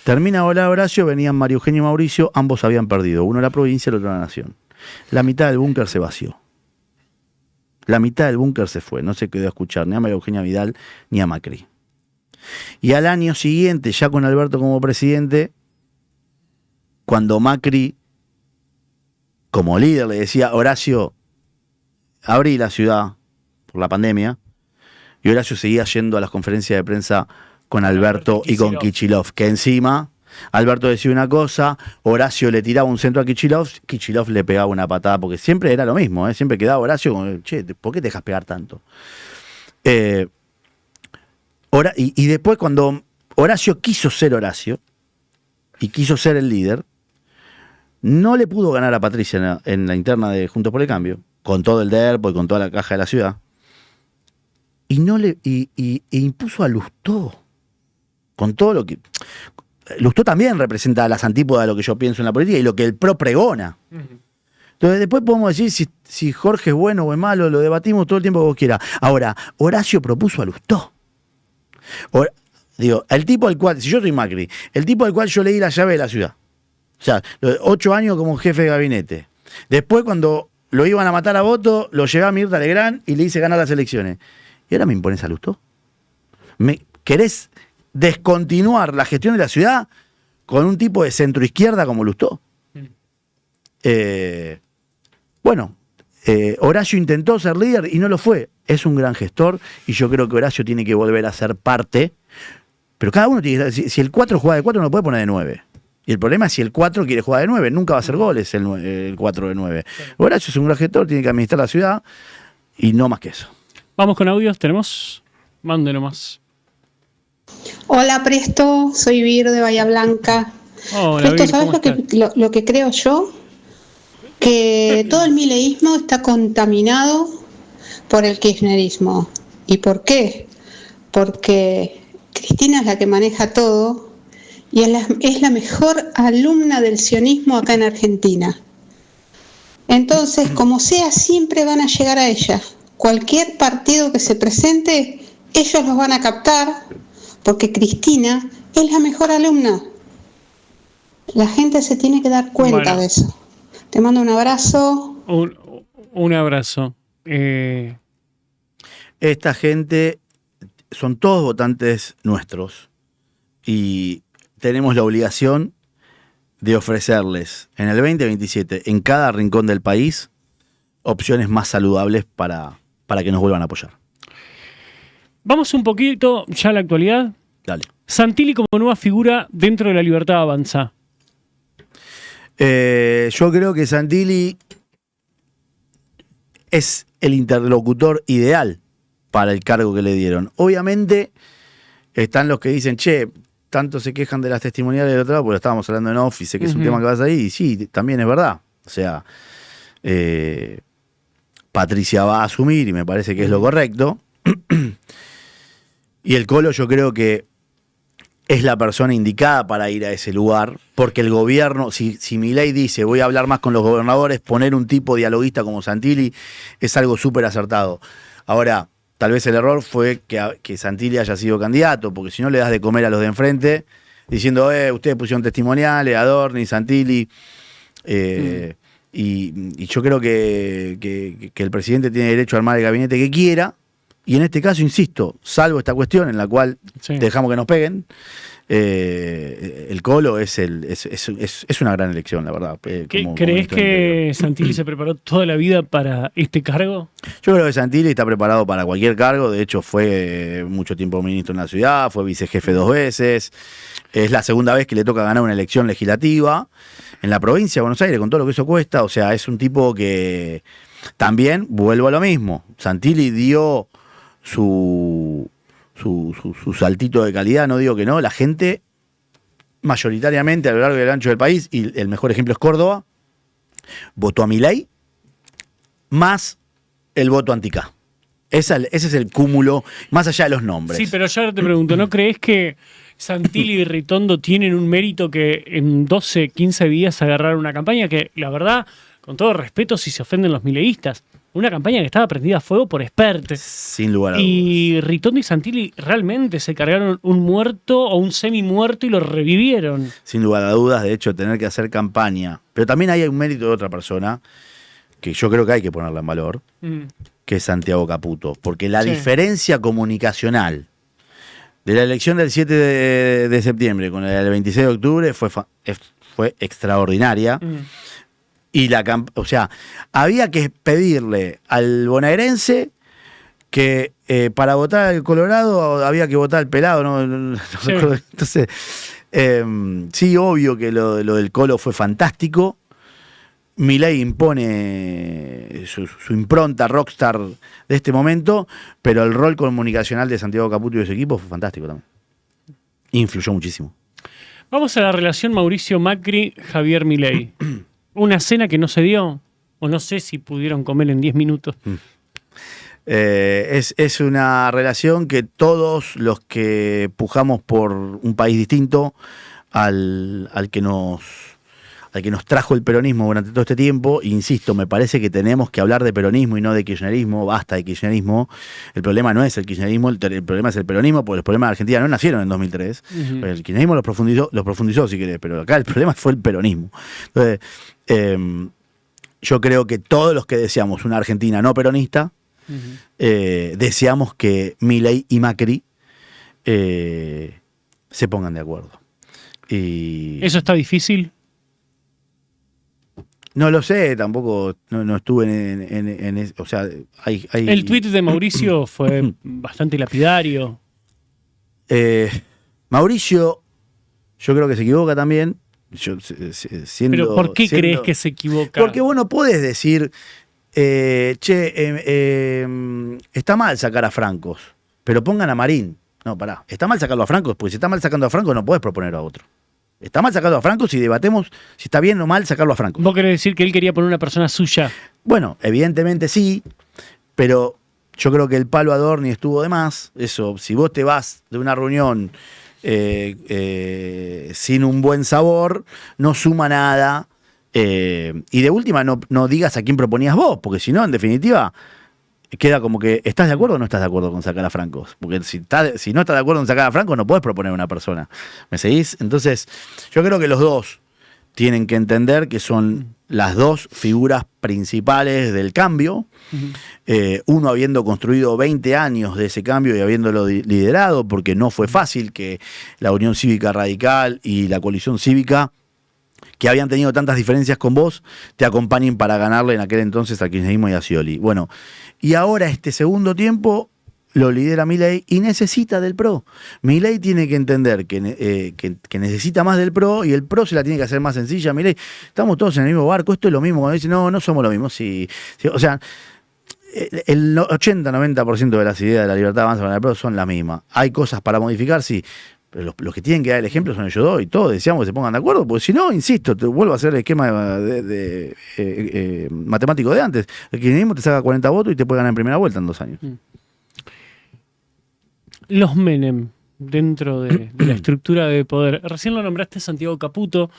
Termina hablar Horacio, venían María Eugenia y Mauricio, ambos habían perdido. Uno la provincia, el otro la nación. La mitad del búnker se vació. La mitad del búnker se fue, no se quedó a escuchar ni a María Eugenia Vidal ni a Macri. Y al año siguiente, ya con Alberto como presidente, cuando Macri, como líder, le decía, Horacio, abrí la ciudad por la pandemia, y Horacio seguía yendo a las conferencias de prensa con Alberto y con Kicillof, que encima Alberto decía una cosa, Horacio le tiraba un centro a Kicillof, Kicillof le pegaba una patada, porque siempre era lo mismo, siempre quedaba Horacio como, che, ¿por qué te dejas pegar tanto? Y después cuando Horacio quiso ser Horacio, y quiso ser el líder, no le pudo ganar a Patricia en la interna de Juntos por el Cambio, con todo el DERPO y con toda la caja de la ciudad, y impuso a Lustó, con todo lo que... Lustó también representa las antípodas de lo que yo pienso en la política y lo que el PRO pregona. Entonces después podemos decir si Jorge es bueno o es malo, lo debatimos todo el tiempo que vos quieras. Ahora, Horacio propuso a Lustó. Digo, el tipo al cual, si yo soy Macri, el tipo al cual yo le di la llave de la ciudad. O sea, 8 años como jefe de gabinete. Después cuando lo iban a matar a voto, lo llevé a Mirta Legrand y le hice ganar las elecciones. ¿Y ahora me impones a Lustó? ¿Querés descontinuar la gestión de la ciudad con un tipo de centroizquierda como Lustó? Horacio intentó ser líder y no lo fue. Es un gran gestor y yo creo que Horacio tiene que volver a ser parte. Pero cada uno tiene que... Si el 4 juega de 4 no lo puede poner de 9. Y el problema es si el 4 quiere jugar de 9. Nunca va a hacer goles el 4 de 9. Horacio es un gran gestor, tiene que administrar la ciudad y no más que eso. Vamos con audios, tenemos... Mande nomás. Hola Presto, soy Vir de Bahía Blanca. Hola, Presto, Vir, ¿sabes lo que creo yo? Que todo el mileísmo está contaminado por el kirchnerismo. ¿Y por qué? Porque Cristina es la que maneja todo y es la mejor alumna del sionismo acá en Argentina. Entonces, como sea, siempre van a llegar a ella. Cualquier partido que se presente, ellos los van a captar, porque Cristina es la mejor alumna. La gente se tiene que dar cuenta de eso. Te mando un abrazo. Un abrazo. Esta gente son todos votantes nuestros y tenemos la obligación de ofrecerles en el 2027, en cada rincón del país, opciones más saludables para que nos vuelvan a apoyar. Vamos un poquito ya a la actualidad. Dale. Santilli como nueva figura dentro de La Libertad Avanza. Yo creo que Santilli es el interlocutor ideal para el cargo que le dieron. Obviamente están los que dicen, che, tanto se quejan de las testimoniales del otro lado, porque estábamos hablando en off y sé que es un tema que vas ahí, y sí, también es verdad. O sea, Patricia va a asumir y me parece que es lo correcto. Y el Colo yo creo que es la persona indicada para ir a ese lugar, porque el gobierno, si Milei dice voy a hablar más con los gobernadores, poner un tipo dialoguista como Santilli es algo súper acertado. Ahora, tal vez el error fue que Santilli haya sido candidato, porque si no le das de comer a los de enfrente, diciendo, ustedes pusieron testimoniales, Adorni, Santilli, y yo creo que el presidente tiene derecho a armar el gabinete que quiera. Y en este caso, insisto, salvo esta cuestión en la cual dejamos que nos peguen, el Colo es una gran elección, la verdad. ¿Crees que Santilli se preparó toda la vida para este cargo? Yo creo que Santilli está preparado para cualquier cargo. De hecho, fue mucho tiempo ministro en la ciudad, fue vicejefe 2 veces. Es la segunda vez que le toca ganar una elección legislativa en la provincia de Buenos Aires, con todo lo que eso cuesta. O sea, es un tipo que también, vuelvo a lo mismo, Santilli dio su saltito de calidad, no digo que no, la gente mayoritariamente a lo largo y ancho del país, y el mejor ejemplo es Córdoba, votó a Milei más el voto anti-K. Ese es el cúmulo, más allá de los nombres. Sí, pero yo ahora te pregunto, ¿no crees que Santilli y Ritondo tienen un mérito que en 12, 15 días agarraron una campaña que, la verdad, con todo respeto, si se ofenden los mileístas? una campaña que estaba prendida a fuego por Espert. Sin lugar a dudas. Y Ritondo y Santilli realmente se cargaron un muerto o un semi-muerto y lo revivieron. Sin lugar a dudas, de hecho, tener que hacer campaña. Pero también hay un mérito de otra persona que yo creo que hay que ponerla en valor, que es Santiago Caputo. Porque la diferencia comunicacional de la elección del 7 de septiembre con la del 26 de octubre fue extraordinaria. Y o sea, había que pedirle al bonaerense que para votar al Colorado había que votar al pelado, no recuerdo. Entonces, sí, obvio que lo del Colo fue fantástico. Milei impone su impronta rockstar de este momento, pero el rol comunicacional de Santiago Caputo y de su equipo fue fantástico también. Influyó muchísimo. Vamos a la relación Mauricio Macri-Javier Milei. Una cena que no se dio, o no sé si pudieron comer en 10 minutos. Es una relación que todos los que pujamos por un país distinto al que nos trajo el peronismo durante todo este tiempo, insisto, me parece que tenemos que hablar de peronismo y no de kirchnerismo, basta de kirchnerismo. El problema no es el kirchnerismo, el problema es el peronismo, porque los problemas de Argentina no nacieron en 2003. El kirchnerismo los profundizó si querés, pero acá el problema fue el peronismo. Entonces, yo creo que todos los que deseamos una Argentina no peronista, deseamos que Milei y Macri se pongan de acuerdo. ¿Eso está difícil? No lo sé, tampoco no estuve en o sea, hay... El tuit de Mauricio fue bastante lapidario. Mauricio, yo creo que se equivoca también. ¿Pero por qué crees que se equivoca? Porque vos no podés decir, está mal sacar a Francos, pero pongan a Marín. No, pará, está mal sacarlo a Francos, porque si está mal sacando a Francos no podés proponer a otro. Está mal sacarlo a Franco si debatemos si está bien o mal sacarlo a Franco. ¿Vos querés decir que él quería poner una persona suya? Bueno, evidentemente sí, pero yo creo que el palo a Adorni estuvo de más. Eso, si vos te vas de una reunión sin un buen sabor, no suma nada. Y de última, no digas a quién proponías vos, porque si no, en definitiva, queda como que ¿estás de acuerdo o no estás de acuerdo con sacar a Francos? Porque si no estás de acuerdo en sacar a Francos, no podés proponer a una persona. ¿Me seguís? Entonces, yo creo que los dos tienen que entender que son las dos figuras principales del cambio. Uno habiendo construido 20 años de ese cambio y habiéndolo liderado, porque no fue fácil que la Unión Cívica Radical y la Coalición Cívica, que habían tenido tantas diferencias con vos, te acompañen para ganarle en aquel entonces al kirchnerismo y a Scioli. Bueno, y ahora este segundo tiempo lo lidera Milei y necesita del PRO. Milei tiene que entender que necesita más del PRO y el PRO se la tiene que hacer más sencilla. Milei, estamos todos en el mismo barco, esto es lo mismo. Cuando dice, no somos lo mismo. Sí, o sea, el 80-90% de las ideas de la Libertad Avanza para el PRO son las mismas. Hay cosas para modificar, sí. Pero los que tienen que dar el ejemplo son ellos dos y todos deseamos que se pongan de acuerdo, porque si no, insisto, te vuelvo a hacer el esquema matemático de antes. El kirchnerismo te saca 40 votos y te puede ganar en primera vuelta en 2 años. Los Menem, dentro de la estructura de poder. Recién lo nombraste Santiago Caputo.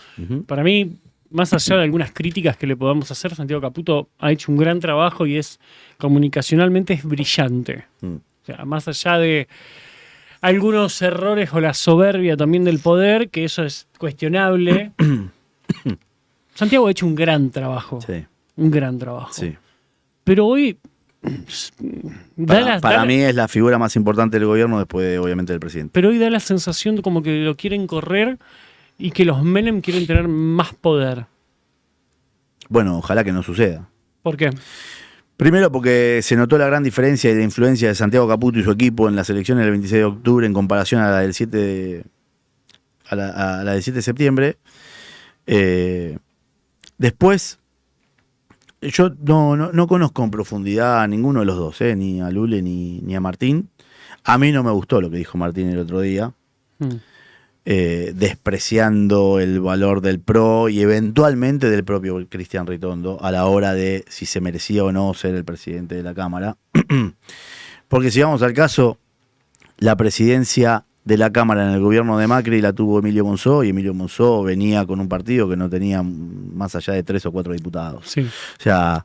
Para mí, más allá de algunas críticas que le podamos hacer, Santiago Caputo ha hecho un gran trabajo y comunicacionalmente es brillante. O sea, más allá de algunos errores o la soberbia también del poder, que eso es cuestionable. Santiago ha hecho un gran trabajo. Sí. Un gran trabajo. Sí. Pero hoy... Para mí es la figura más importante del gobierno después, obviamente, del presidente. Pero hoy da la sensación de como que lo quieren correr y que los Menem quieren tener más poder. Bueno, ojalá que no suceda. ¿Por qué? Primero porque se notó la gran diferencia y la influencia de Santiago Caputo y su equipo en las elecciones del 26 de octubre en comparación a la del 7 del 7 de septiembre. Después, yo no conozco en profundidad a ninguno de los dos, ni a Lule ni a Martín. A mí no me gustó lo que dijo Martín el otro día. Despreciando el valor del PRO y eventualmente del propio Cristian Ritondo a la hora de si se merecía o no ser el presidente de la Cámara. Porque si vamos al caso, la presidencia de la Cámara en el gobierno de Macri la tuvo Emilio Monzó, y Emilio Monzó venía con un partido que no tenía más allá de 3 o 4 diputados. Sí. O sea,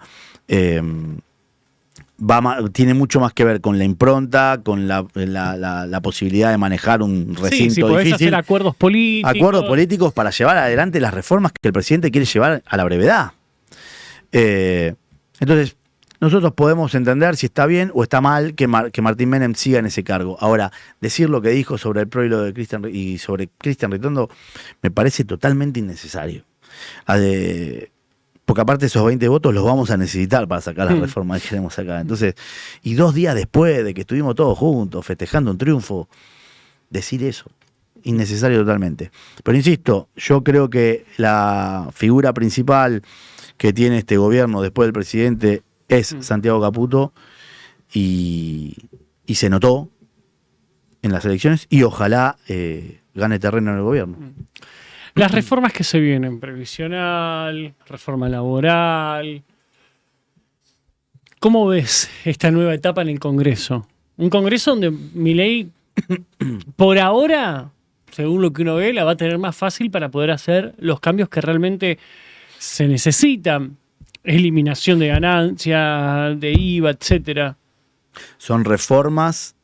tiene mucho más que ver con la impronta, con la posibilidad de manejar un recinto si podés difícil. Hacer acuerdos políticos para llevar adelante las reformas que el presidente quiere llevar a la brevedad. Entonces, nosotros podemos entender si está bien o está mal que Martín Menem siga en ese cargo. Ahora, decir lo que dijo sobre el PRO y sobre Cristian Ritondo me parece totalmente innecesario. Porque aparte esos 20 votos los vamos a necesitar para sacar las reformas que queremos sacar. Entonces, y 2 días después de que estuvimos todos juntos festejando un triunfo, decir eso, innecesario totalmente. Pero insisto, yo creo que la figura principal que tiene este gobierno después del presidente es Santiago Caputo y se notó en las elecciones y ojalá gane terreno en el gobierno. Las reformas que se vienen, previsional, reforma laboral. ¿Cómo ves esta nueva etapa en el Congreso? Un Congreso donde Milei, por ahora, según lo que uno ve, la va a tener más fácil para poder hacer los cambios que realmente se necesitan. Eliminación de ganancias, de IVA, etcétera. Son reformas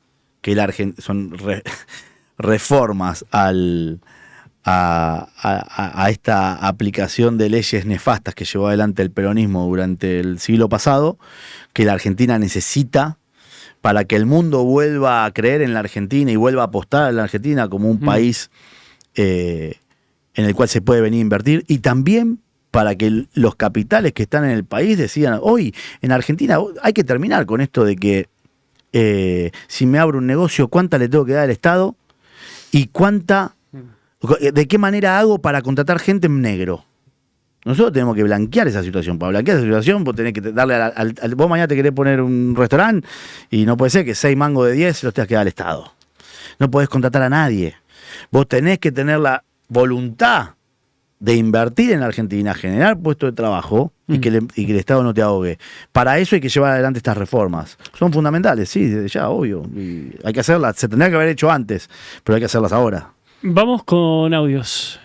que reformas a esta aplicación de leyes nefastas que llevó adelante el peronismo durante el siglo pasado, que la Argentina necesita para que el mundo vuelva a creer en la Argentina y vuelva a apostar en la Argentina como un país en el cual se puede venir a invertir, y también para que los capitales que están en el país decidan, hoy en Argentina hay que terminar con esto de que si me abro un negocio, ¿cuánta le tengo que dar al Estado? ¿Y de qué manera hago para contratar gente en negro? Nosotros tenemos que blanquear esa situación. Para blanquear esa situación, vos tenés que darle vos mañana te querés poner un restaurante y no puede ser que 6 mangos de 10 los tengas que dar al Estado. No podés contratar a nadie. Vos tenés que tener la voluntad de invertir en la Argentina, generar puestos de trabajo y que el Estado no te ahogue. Para eso hay que llevar adelante estas reformas. Son fundamentales, sí, desde ya, obvio. Y hay que hacerlas. Se tendría que haber hecho antes, pero hay que hacerlas ahora. Vamos con audios.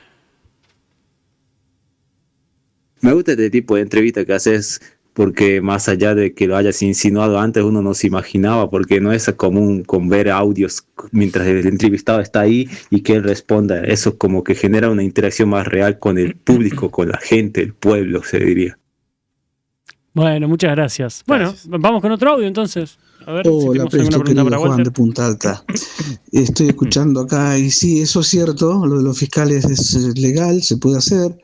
Me gusta este tipo de entrevista que haces porque más allá de que lo hayas insinuado antes, uno no se imaginaba, porque no es común con ver audios mientras el entrevistado está ahí y que él responda. Eso como que genera una interacción más real con el público, con la gente, el pueblo, se diría. Bueno, muchas gracias. Bueno, vamos con otro audio entonces. A ver, hola, si tenemos alguna pregunta para Juan Walter. de Punta Alta. Estoy escuchando acá y sí, eso es cierto, lo de los fiscales es legal, se puede hacer.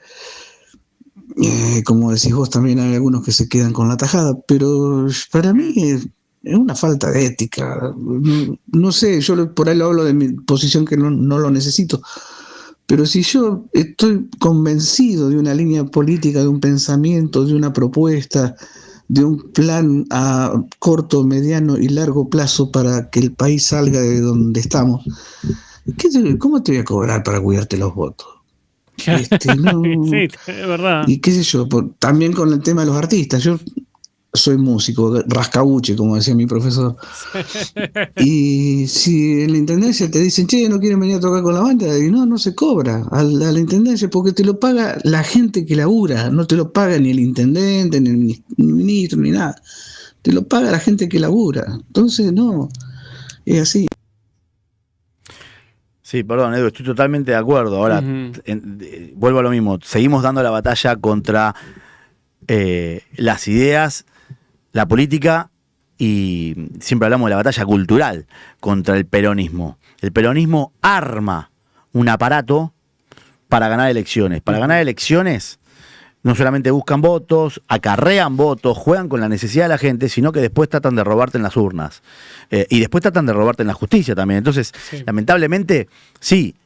Como decís vos, también hay algunos que se quedan con la tajada, pero para mí es una falta de ética. No sé, yo por ahí lo hablo de mi posición que no lo necesito, pero si yo estoy convencido de una línea política, de un pensamiento, de una propuesta, de un plan a corto, mediano y largo plazo para que el país salga de donde estamos, ¿cómo te voy a cobrar para cuidarte los votos? No. Sí, es verdad. Y qué sé yo, también con el tema de los artistas. Yo soy músico, rascabuche, como decía mi profesor. Y si en la intendencia te dicen, che, no quieren venir a tocar con la banda, y no se cobra a la intendencia porque te lo paga la gente que labura, no te lo paga ni el intendente, ni el ministro, ni nada. Te lo paga la gente que labura. Entonces, no, es así. Sí, perdón, Edu, estoy totalmente de acuerdo. Ahora, vuelvo a lo mismo. Seguimos dando la batalla contra las ideas, la política, y siempre hablamos de la batalla cultural contra el peronismo. El peronismo arma un aparato para ganar elecciones. Para ganar elecciones no solamente buscan votos, acarrean votos, juegan con la necesidad de la gente, sino que después tratan de robarte en las urnas. Y después tratan de robarte en la justicia también. Entonces, lamentablemente, sí,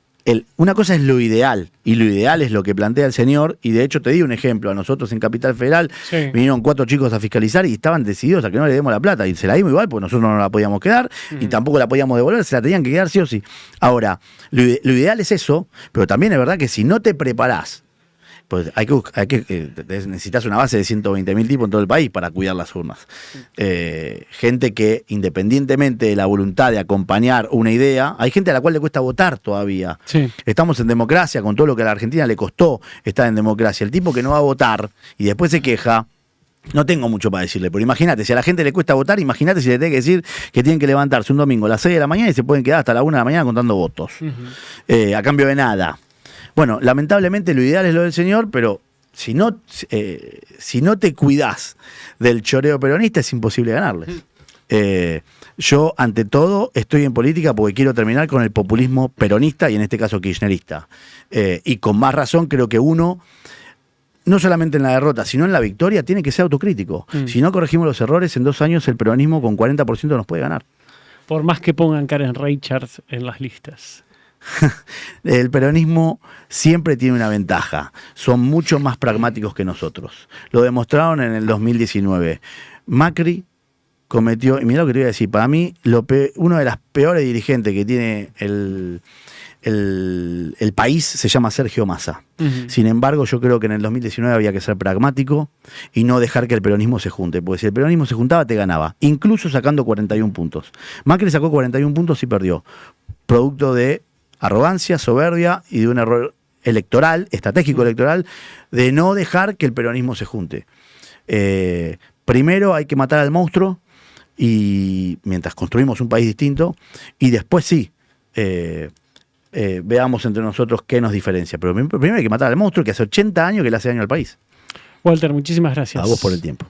una cosa es lo ideal, y lo ideal es lo que plantea el señor, y de hecho te di un ejemplo, a nosotros en Capital Federal vinieron 4 chicos a fiscalizar y estaban decididos a que no le demos la plata, y se la dimos igual, porque nosotros no la podíamos quedar, y tampoco la podíamos devolver, se la tenían que quedar sí o sí. Ahora, lo ideal es eso, pero también es verdad que si no te preparás, pues necesitas una base de 120.000 tipos en todo el país para cuidar las urnas. Gente que, independientemente de la voluntad de acompañar una idea, hay gente a la cual le cuesta votar todavía. Sí. Estamos en democracia, con todo lo que a la Argentina le costó estar en democracia. El tipo que no va a votar y después se queja, No tengo mucho para decirle, pero imagínate, si a la gente le cuesta votar, imagínate si le tiene que decir que tienen que levantarse un domingo a las 6 de la mañana y se pueden quedar hasta la 1 de la mañana contando votos, a cambio de nada. Bueno, lamentablemente lo ideal es lo del señor, pero si no te cuidás del choreo peronista es imposible ganarles. Yo, ante todo, estoy en política porque quiero terminar con el populismo peronista y en este caso kirchnerista. Y con más razón creo que uno, no solamente en la derrota, sino en la victoria, tiene que ser autocrítico. Si no corregimos los errores, en 2 años el peronismo con 40% nos puede ganar. Por más que pongan Karen Reichert en las listas. El peronismo siempre tiene una ventaja. Son mucho más pragmáticos que nosotros. Lo demostraron en el 2019. Macri cometió, y mirá lo que te voy a decir, para mí uno de las peores dirigentes que tiene el país se llama Sergio Massa. Sin embargo, yo creo que en el 2019 había que ser pragmático y no dejar que el peronismo se junte, porque si el peronismo se juntaba te ganaba, incluso sacando 41 puntos. Macri sacó 41 puntos y perdió, producto de arrogancia, soberbia y de un error electoral, estratégico electoral, de no dejar que el peronismo se junte. Primero hay que matar al monstruo y mientras construimos un país distinto, y después sí, veamos entre nosotros qué nos diferencia. Pero primero hay que matar al monstruo que hace 80 años que le hace daño al país. Walter, muchísimas gracias. A vos por el tiempo.